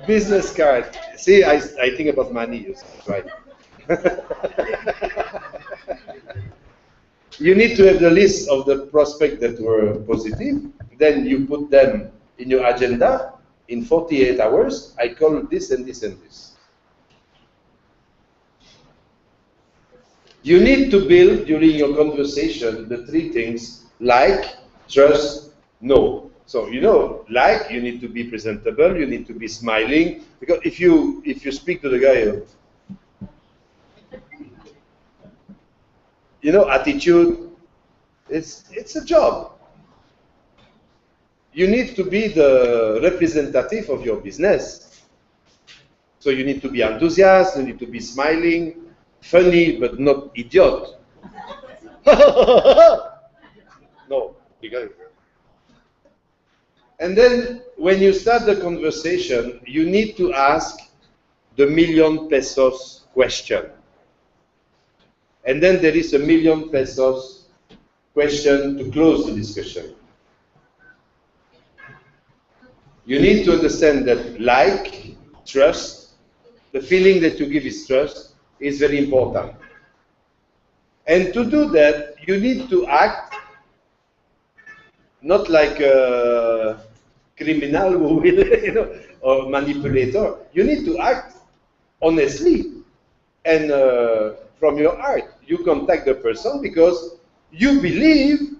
business card. See, I think about money, right? You need to have the list of the prospects that were positive. Then you put them in your agenda. In 48 hours, I call this and this and this. You need to build, during your conversation, the 3 things: like, trust, know. So, you know, like, you need to be presentable, you need to be smiling. Because if you speak to the guy, you know, attitude, it's a job. You need to be the representative of your business. So you need to be enthusiastic, you need to be smiling, funny, but not idiot. No, you got it. And then, when you start the conversation, you need to ask the million pesos question. And then there is a million pesos question to close the discussion. You need to understand that like, trust, the feeling that you give is trust, is very important. And to do that, you need to act not like a criminal who will, you know, or manipulator. You need to act honestly and from your heart. You contact the person because you believe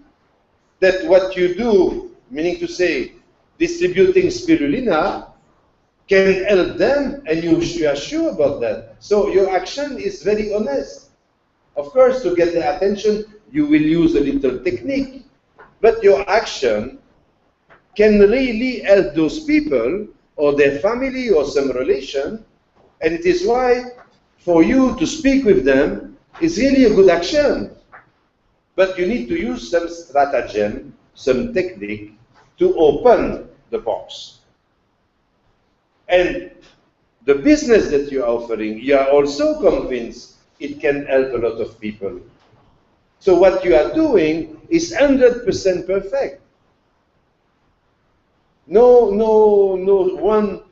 that what you do, meaning to say, distributing spirulina, can help them, and you are sure about that. So your action is very honest. Of course, to get their attention, you will use a little technique, but your action can really help those people or their family or some relation, and it is why for you to speak with them is really a good action. But you need to use some stratagem, some technique to open the box. And the business that you're offering, you are also convinced it can help a lot of people. So what you are doing is 100% perfect. No one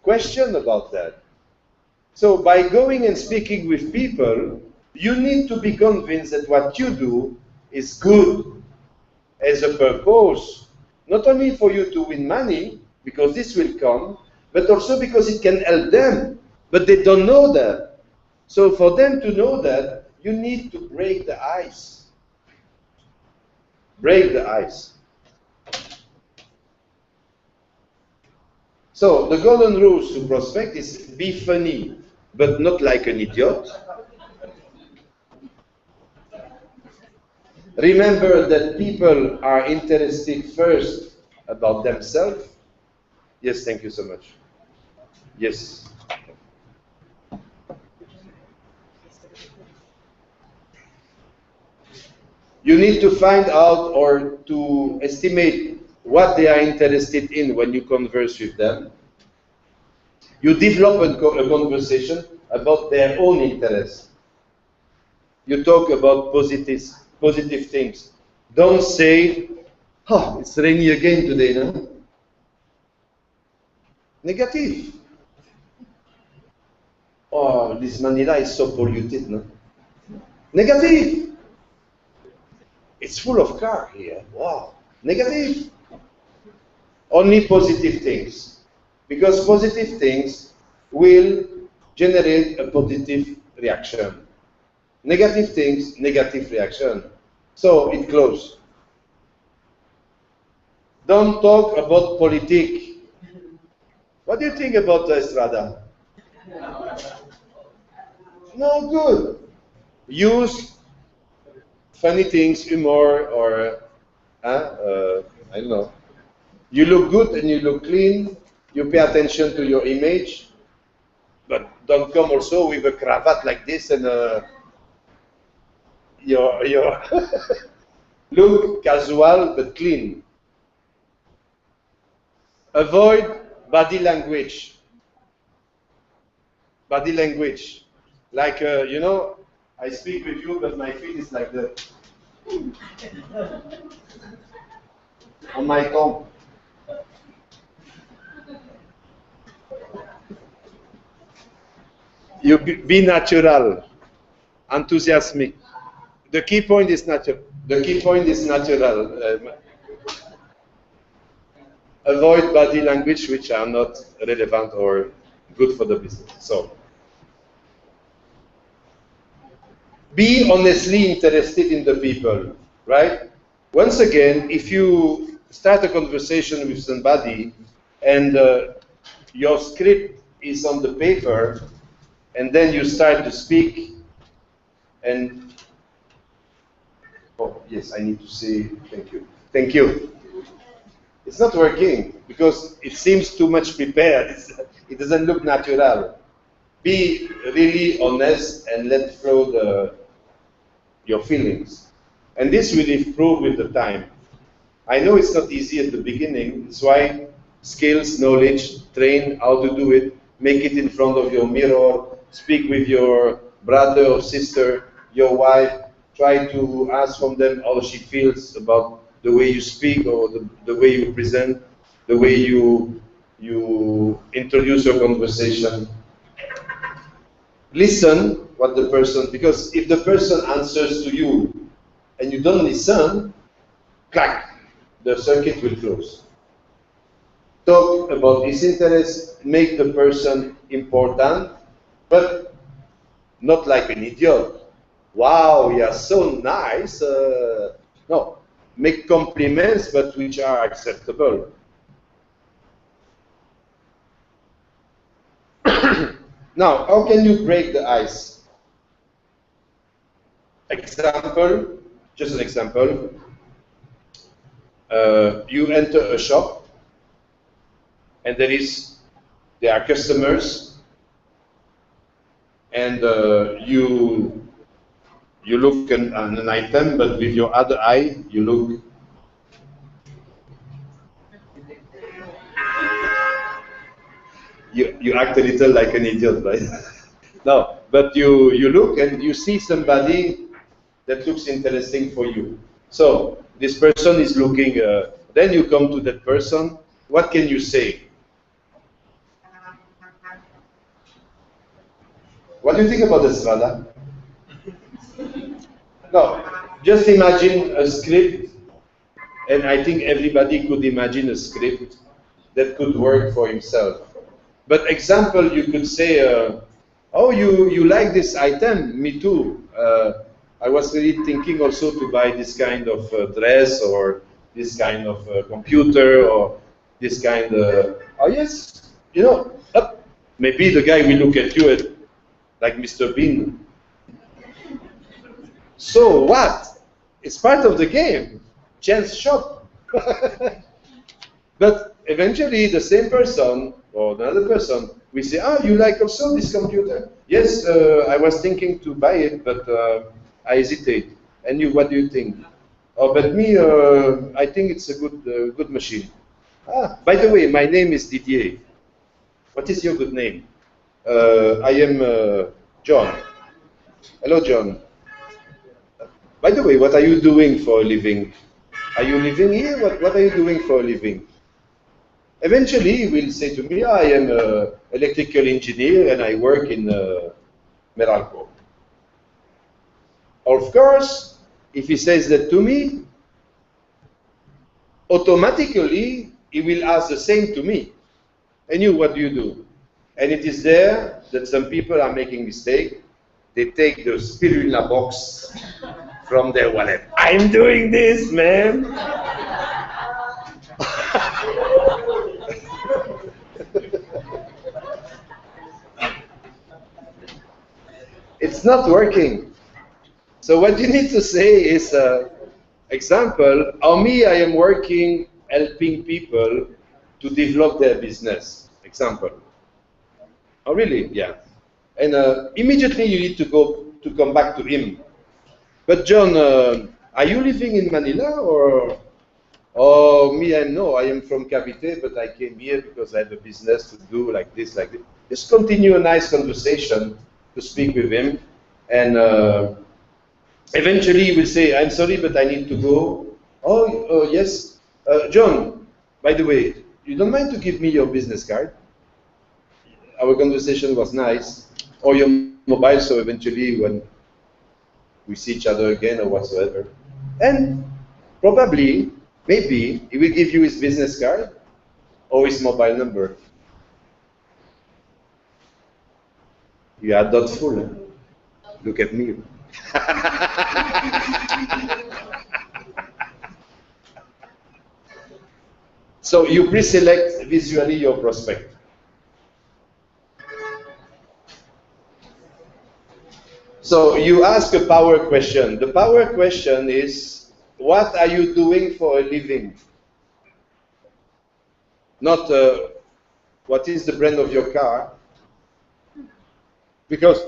question about that. So by going and speaking with people, you need to be convinced that what you do is good as a purpose, not only for you to win money, because this will come, but also because it can help them. But they don't know that. So for them to know that, you need to break the ice. Break the ice. So the golden rules to prospect is be funny, but not like an idiot. Remember that people are interested first about themselves. Yes, thank you so much. Yes. You need to find out or to estimate what they are interested in when you converse with them. You develop a conversation about their own interests. You talk about positive things. Don't say, oh, it's rainy again today, no? Negative. Oh, this Manila is so polluted, no? Negative. It's full of cars here. Wow. Negative. Only positive things. Because positive things will generate a positive reaction. Negative things, negative reaction. So it closes. Don't talk about politics. What do you think about the Estrada? No good. Use funny things, humor, or I don't know. You look good and you look clean. You pay attention to your image, but don't come also with a cravat like this and your look casual but clean. Avoid body language. Body language, like you know, I speak with you, but my feet is like that on my tongue. You be natural, enthusiastic. The key point is natural. The key point is natural. Avoid body language which are not relevant or good for the business. So, be honestly interested in the people, right? Once again, if you start a conversation with somebody and your script is on the paper, and then you start to speak, and oh yes, I need to say thank you. Thank you. It's not working because it seems too much prepared. It doesn't look natural. Be really honest and let flow your feelings. And this will improve with the time. I know it's not easy at the beginning. That's why skills, knowledge, train how to do it, make it in front of your mirror, speak with your brother or sister, your wife, try to ask from them how she feels about the way you speak or the way you present, the way you introduce your conversation. Listen what the person, because if the person answers to you and you don't listen, clack, the circuit will close. Talk about his interest, make the person important, but not like an idiot. Wow, you are so nice. No, make compliments, but which are acceptable. Now, how can you break the ice? Example, just an example. You enter a shop, and there are customers, and you look at an item, but with your other eye, you act a little like an idiot, right? No, but you look and you see somebody that looks interesting for you. So this person is looking, then you come to that person, what can you say? What do you think about this, Rada? No, just imagine a script, and I think everybody could imagine a script that could work for himself. But example, you could say, oh, you like this item? Me too. I was really thinking also to buy this kind of dress or this kind of computer or this kind of, oh yes, you know, maybe the guy will look at you like Mr. Bean. So what? It's part of the game. Chance shop. But eventually the same person or another person will say, ah, you like also this computer? Yes, I was thinking to buy it, but I hesitate. And you, what do you think? Oh, but me, I think it's a good machine. Ah, by the way, my name is Didier. What is your good name? I am John. Hello, John. By the way, what are you doing for a living? Are you living here? What are you doing for a living? Eventually, he will say to me, I am an electrical engineer and I work in Meralco. Of course, if he says that to me, automatically he will ask the same to me. And you, what do you do? And it is there that some people are making mistake. They take the spirulina box from their wallet. I'm doing this, man. It's not working. So what you need to say is, example, me, I am working helping people to develop their business. Example. Oh, really? Yeah. And immediately you need to come back to him. But John, are you living in Manila or? Oh, me, I am from Cavite, but I came here because I have a business to do like this, like this. Just continue a nice conversation to speak with him, and eventually he will say, I'm sorry, but I need to go. Oh yes. John, by the way, you don't mind to give me your business card? Our conversation was nice. Or your mobile, so eventually when we see each other again or whatsoever. And probably, maybe, he will give you his business card or his mobile number. You are doubtful. Look at me. So you pre-select visually your prospect. So you ask a power question. The power question is, what are you doing for a living? Not what is the brand of your car? Because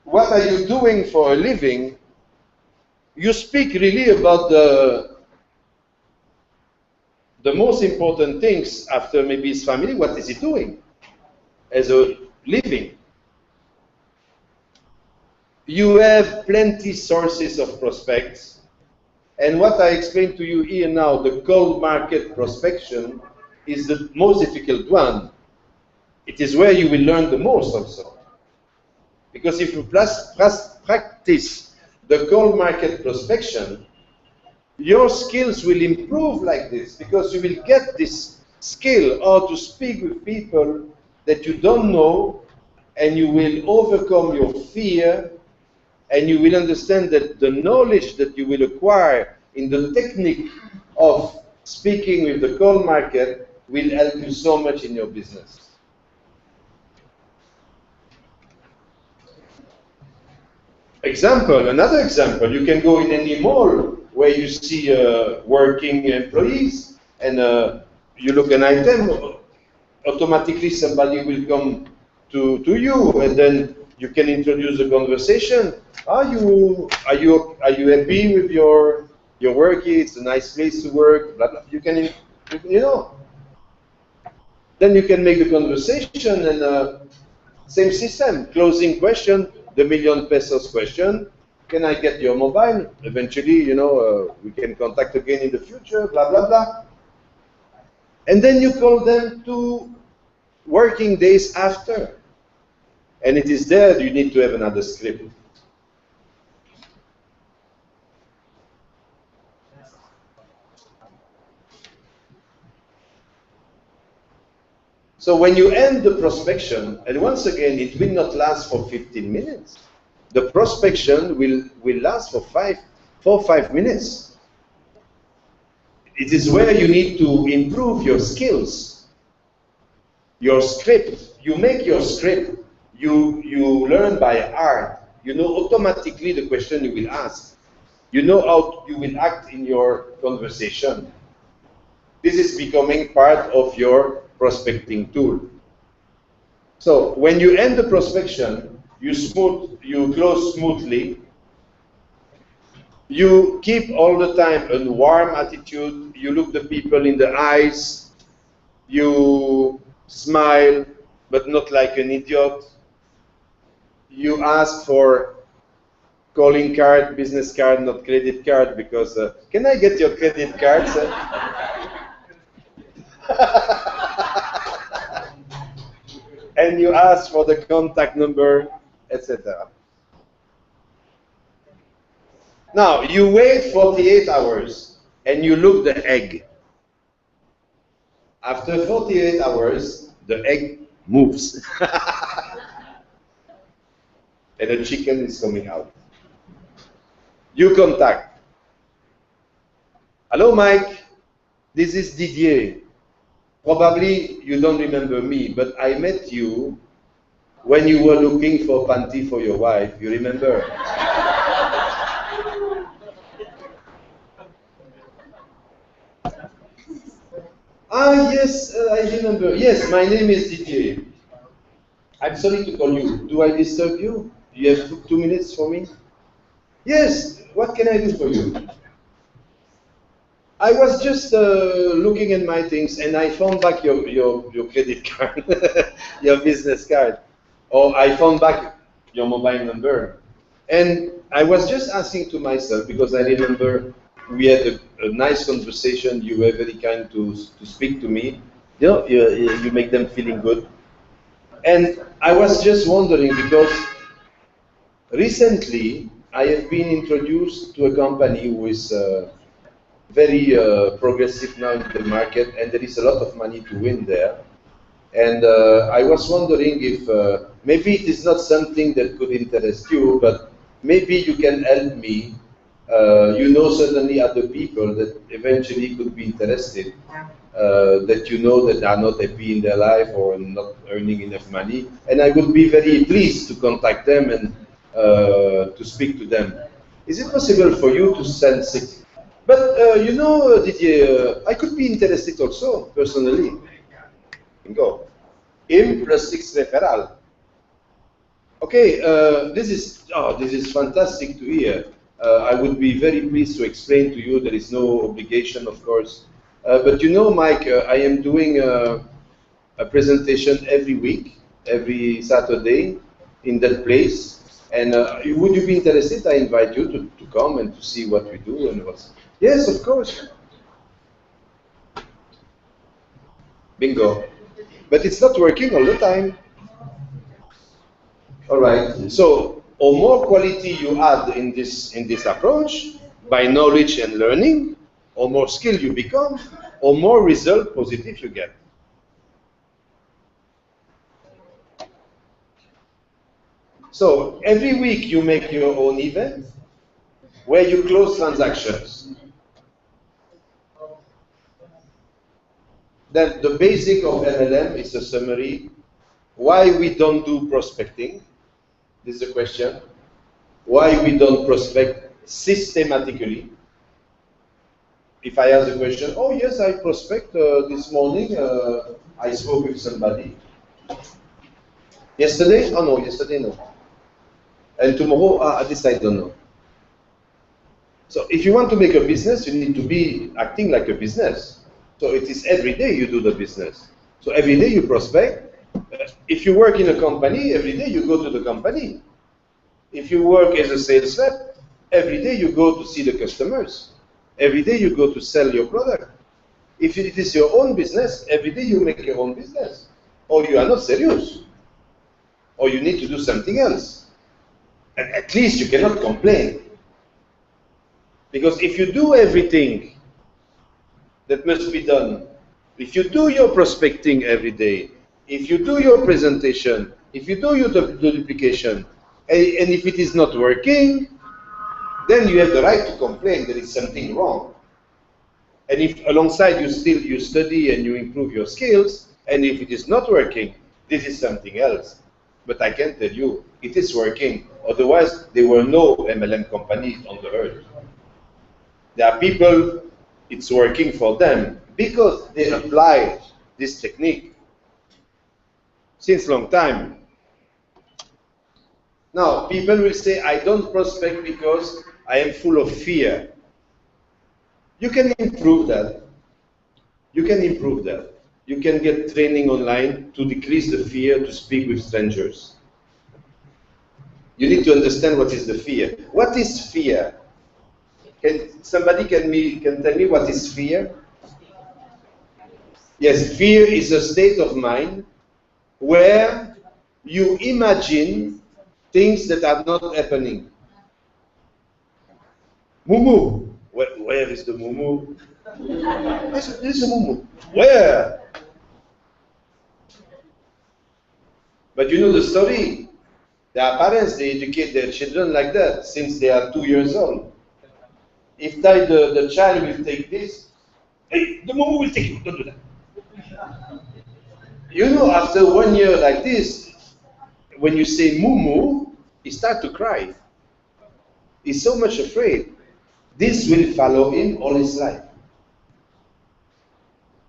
what are you doing for a living, you speak really about the most important things after maybe his family. What is he doing as a living? You have plenty sources of prospects, and what I explained to you here now, the cold market prospection, is the most difficult one. It is where you will learn the most also. Because if you practice the cold market prospection, your skills will improve like this, because you will get this skill how to speak with people that you don't know, and you will overcome your fear, and you will understand that the knowledge that you will acquire in the technique of speaking with the cold market will help you so much in your business. Another example, you can go in any mall where you see working employees and you look an item, automatically somebody will come to you and then you can introduce a conversation. Are you happy with your work? It's a nice place to work, blah, blah. You can, then you can make the conversation and same system, closing question, the million pesos question. Can I get your mobile? Eventually, we can contact again in the future, blah, blah, blah. And then you call them 2 working days after. And it is there you need to have another script. So when you end the prospection, and once again, it will not last for 15 minutes. The prospection will last for 4 or 5 minutes. It is where you need to improve your skills, your script. You make your script. You learn by heart. You know automatically the question you will ask. You know how you will act in your conversation. This is becoming part of your prospecting tool. So when you end the prospection, you close smoothly. You keep all the time a warm attitude. You look the people in the eyes. You smile, but not like an idiot. You ask for calling card, business card, not credit card, because can I get your credit card, sir? And you ask for the contact number, etc. Now, you wait 48 hours and you look the egg. After 48 hours, the egg moves. And the chicken is coming out. You contact. Hello, Mike. This is Didier. Probably you don't remember me, but I met you when you were looking for panty for your wife. You remember? Yes, I remember. Yes, my name is Didier. I'm sorry to call you. Do I disturb you? Do you have 2 minutes for me? Yes, what can I do for you? I was just looking at my things and I found back your credit card, your business card. Or I found back your mobile number. And I was just asking to myself, because I remember we had a nice conversation, you were very kind to speak to me. You make them feeling good. And I was just wondering, because recently I have been introduced to a company who is very progressive now in the market, and there is a lot of money to win there. And I was wondering if maybe it is not something that could interest you, but maybe you can help me. You know certainly other people that eventually could be interested, that you know that are not happy in their life or not earning enough money. And I would be very pleased to contact them and to speak to them. Is it possible for you to send 6? But Didier, I could be interested also, personally. Bingo. Him plus 6 referral. Okay, this is fantastic to hear. I would be very pleased to explain to you. There is no obligation, of course. But Mike, I am doing a presentation every week, every Saturday, in that place. And would you be interested? I invite you to come and to see what we do and what's. Yes, of course. Bingo. But it's not working all the time. All right. So, or more quality you add in this approach by knowledge and learning, or more skill you become, or more result positive you get. So every week you make your own event where you close transactions. Then the basic of MLM is a summary. Why we don't do prospecting? This is a question. why we don't prospect systematically. If I ask the question, oh yes, I prospect this morning, I spoke with somebody. Yesterday? Oh no, yesterday no. And tomorrow, this I don't know. So if you want to make a business, you need to be acting like a business. So it is every day you do the business. So every day you prospect. If you work in a company, every day you go to the company. If you work as a sales rep, every day you go to see the customers. Every day you go to sell your product. If it is your own business, every day you make your own business. Or you are not serious. Or you need to do something else. And at least you cannot complain. Because if you do everything that must be done, if you do your prospecting every day, if you do your presentation, if you do your duplication, and if it is not working, then you have the right to complain there is something wrong. And if alongside you study and you improve your skills, and if it is not working, this is something else. But I can tell you, it is working. Otherwise, there were no MLM companies on the earth. There are people, it's working for them because they applied this technique since long time. Now, people will say, I don't prospect because I am full of fear. You can improve that. You can improve that. You can get training online to decrease the fear to speak with strangers. You need to understand what is the fear. What is fear? Somebody can tell me what is fear? Yes, fear is a state of mind where you imagine things that are not happening. Mumu. Where is the mumu? There's a mumu. Where? But you know the story. There are parents, they educate their children like that since they are 2 years old. If the child will take this, hey, the mumu will take it, don't do that. You know, after 1 year like this, when you say mumu, he starts to cry. He's so much afraid. This will follow him all his life.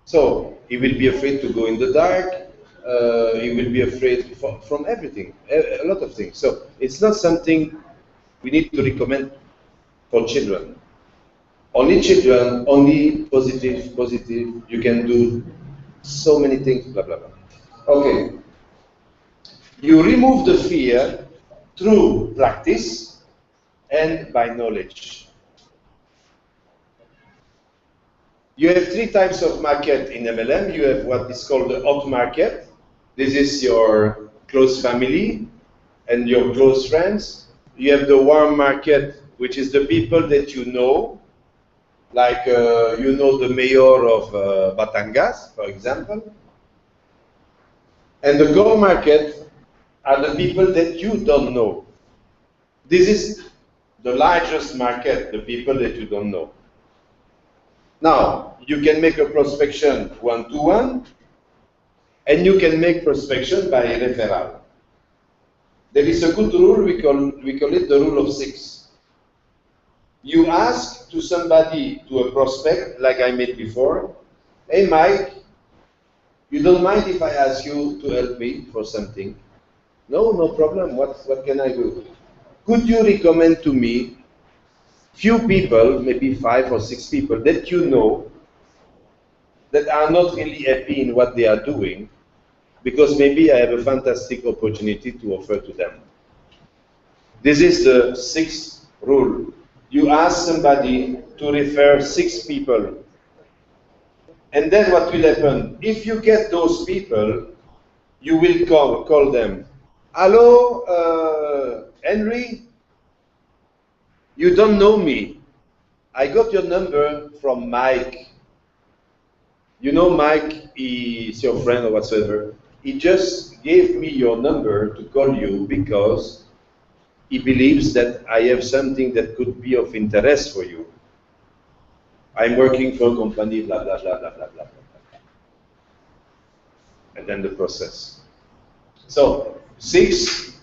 So he will be afraid to go in the dark. He will be afraid from everything, a lot of things. So it's not something we need to recommend for children. Only children, only positive, positive. You can do so many things, blah, blah, blah. Okay. You remove the fear through practice and by knowledge. You have 3 types of market in MLM. You have what is called the hot market. This is your close family and your close friends. You have the warm market, which is the people that you know, like you know the mayor of Batangas, for example. And the cold market are the people that you don't know. This is the largest market, the people that you don't know. Now, you can make a prospection one-to-one, and you can make prospection by referral. There is a good rule, we call it the rule of 6. You ask to somebody, to a prospect, like I made before, hey Mike, you don't mind if I ask you to help me for something? No, no problem, what can I do? Could you recommend to me few people, maybe 5 or 6 people that you know that are not really happy in what they are doing, because maybe I have a fantastic opportunity to offer to them. This is the 6th rule. You ask somebody to refer 6 people. And then what will happen? If you get those people, you will call them. Hello, Henry? You don't know me. I got your number from Mike. You know Mike, he's your friend or whatsoever. He just gave me your number to call you because he believes that I have something that could be of interest for you. I'm working for a company, blah, blah, blah, blah, blah, blah, blah. And then the process. So, 6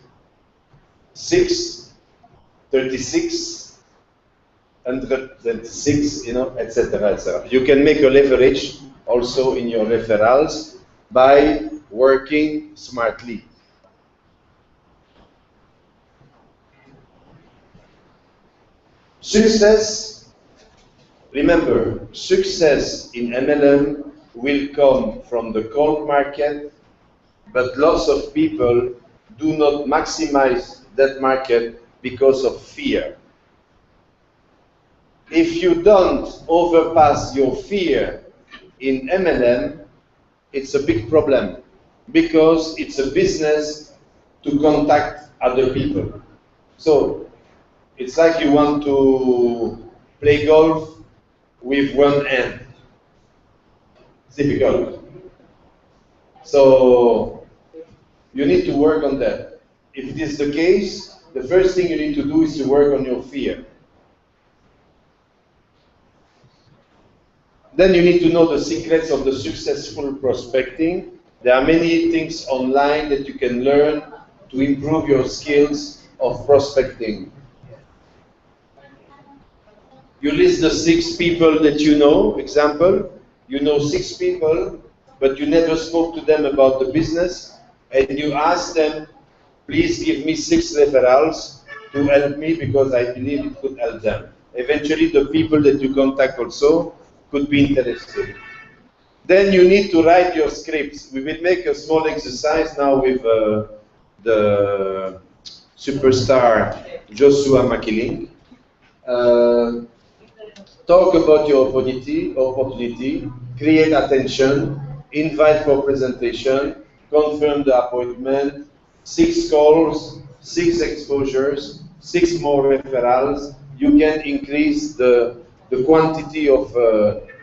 36, 126, etc., etc. You can make a leverage also in your referrals by working smartly. Success, remember, success in MLM will come from the cold market, but lots of people do not maximize that market because of fear. If you don't overpass your fear in MLM, it's a big problem because it's a business to contact other people. So it's like you want to play golf with one hand. It's difficult. So you need to work on that. If it is the case, the first thing you need to do is to work on your fear. Then you need to know the secrets of the successful prospecting. There are many things online that you can learn to improve your skills of prospecting. You list the 6 people that you know, example. You know 6 people, but you never spoke to them about the business, and you ask them, please give me 6 referrals to help me because I believe it could help them. Eventually, the people that you contact also could be interested. Then you need to write your scripts. We will make a small exercise now with the superstar Joshua Makiling. Talk about your opportunity, create attention, invite for presentation, confirm the appointment, 6 calls, 6 exposures, 6 more referrals. You can increase the quantity of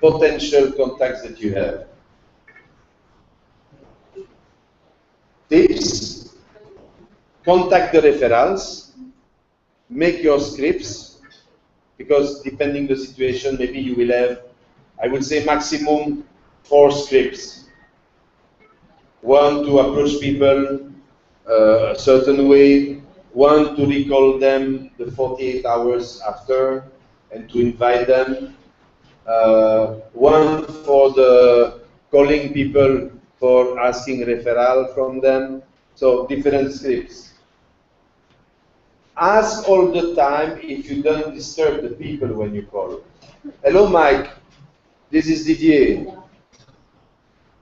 potential contacts that you have. Tips: contact the referrals, make your scripts, because depending the situation, maybe you will have, I would say, maximum 4 scripts. 1 to approach people a certain way, 1 to recall them the 48 hours after, and to invite them. 1 for the calling people for asking referral from them. So different scripts. Ask all the time if you don't disturb the people when you call. Hello, Mike. This is Didier.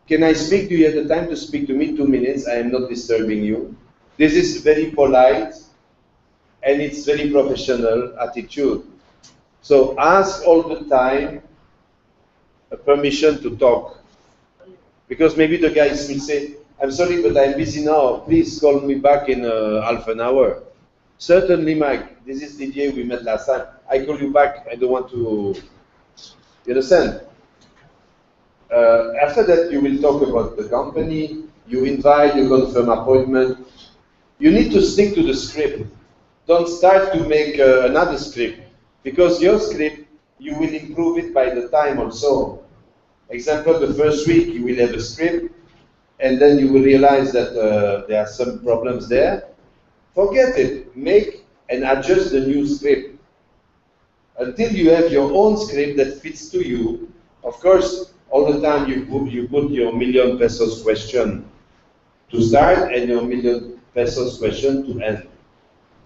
Can I speak to you? You have the time to speak to me? 2 minutes. I am not disturbing you. This is very polite and it's very professional attitude. So ask all the time a permission to talk. Because maybe the guys will say, I'm sorry, but I'm busy now. Please call me back in half an hour. Certainly, Mike. This is Didier. We met last time. I call you back. I don't want to... You understand? After that, you will talk about the company. You invite, you confirm appointment. You need to stick to the script. Don't start to make another script. Because your script, you will improve it by the time also. Example, the first week you will have a script, and then you will realize that there are some problems there. Forget it. Make and adjust the new script. Until you have your own script that fits to you. Of course, all the time you put your million pesos question to start and your million pesos question to end.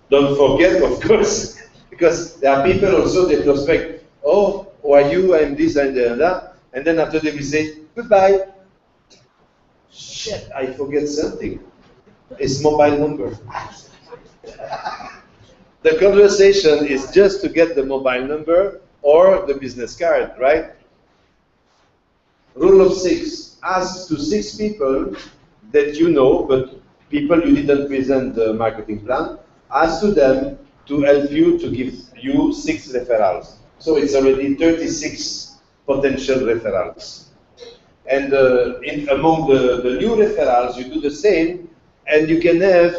Don't forget, of course, because there are people also that prospect, oh, who are you, I'm this and that, and then after they will say, goodbye. Shit, I forget something. It's mobile number. The conversation is just to get the mobile number or the business card, right? Rule of 6, ask to 6 people that you know, but people you didn't present the marketing plan, ask to them to help you to give you 6 referrals. So it's already 36 potential referrals. And among the new referrals, you do the same, and you can have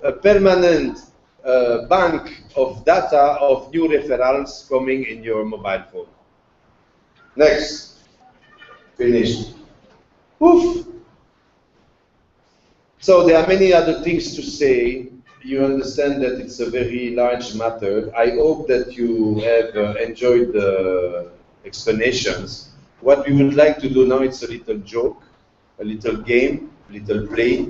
a permanent bank of data of new referrals coming in your mobile phone. Next. Finished. Poof. So there are many other things to say, you understand that it's a very large matter. I hope that you have enjoyed the explanations. What we would like to do now is a little joke, a little game, a little play.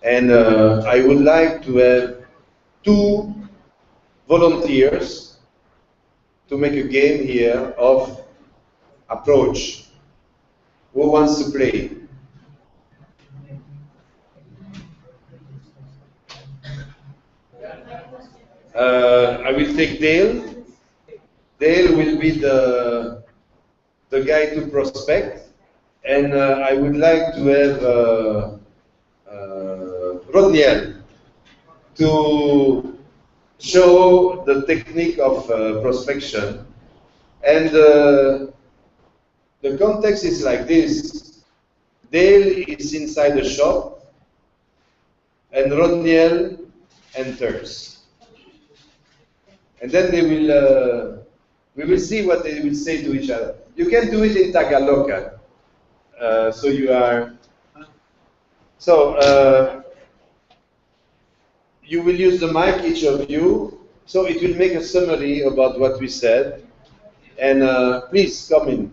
And I would like to have 2 volunteers to make a game here of approach. Who wants to play? I will take Dale. Dale will be the guy to prospect, and I would like to have Rodniel to show the technique of prospection. And the context is like this. Dale is inside the shop, and Rodniel enters. And then they will, we will see what they will say to each other. You can do it in Tagalog. So you are, so you will use the mic, each of you. So it will make a summary about what we said. And please come in.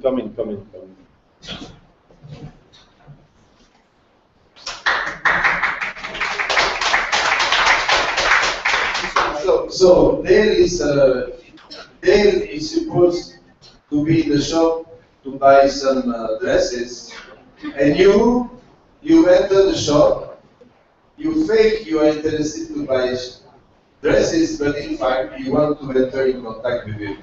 So Dale is supposed to be in the shop to buy some dresses, and you enter the shop, you fake you are interested to buy dresses, but in fact you want to enter in contact with him.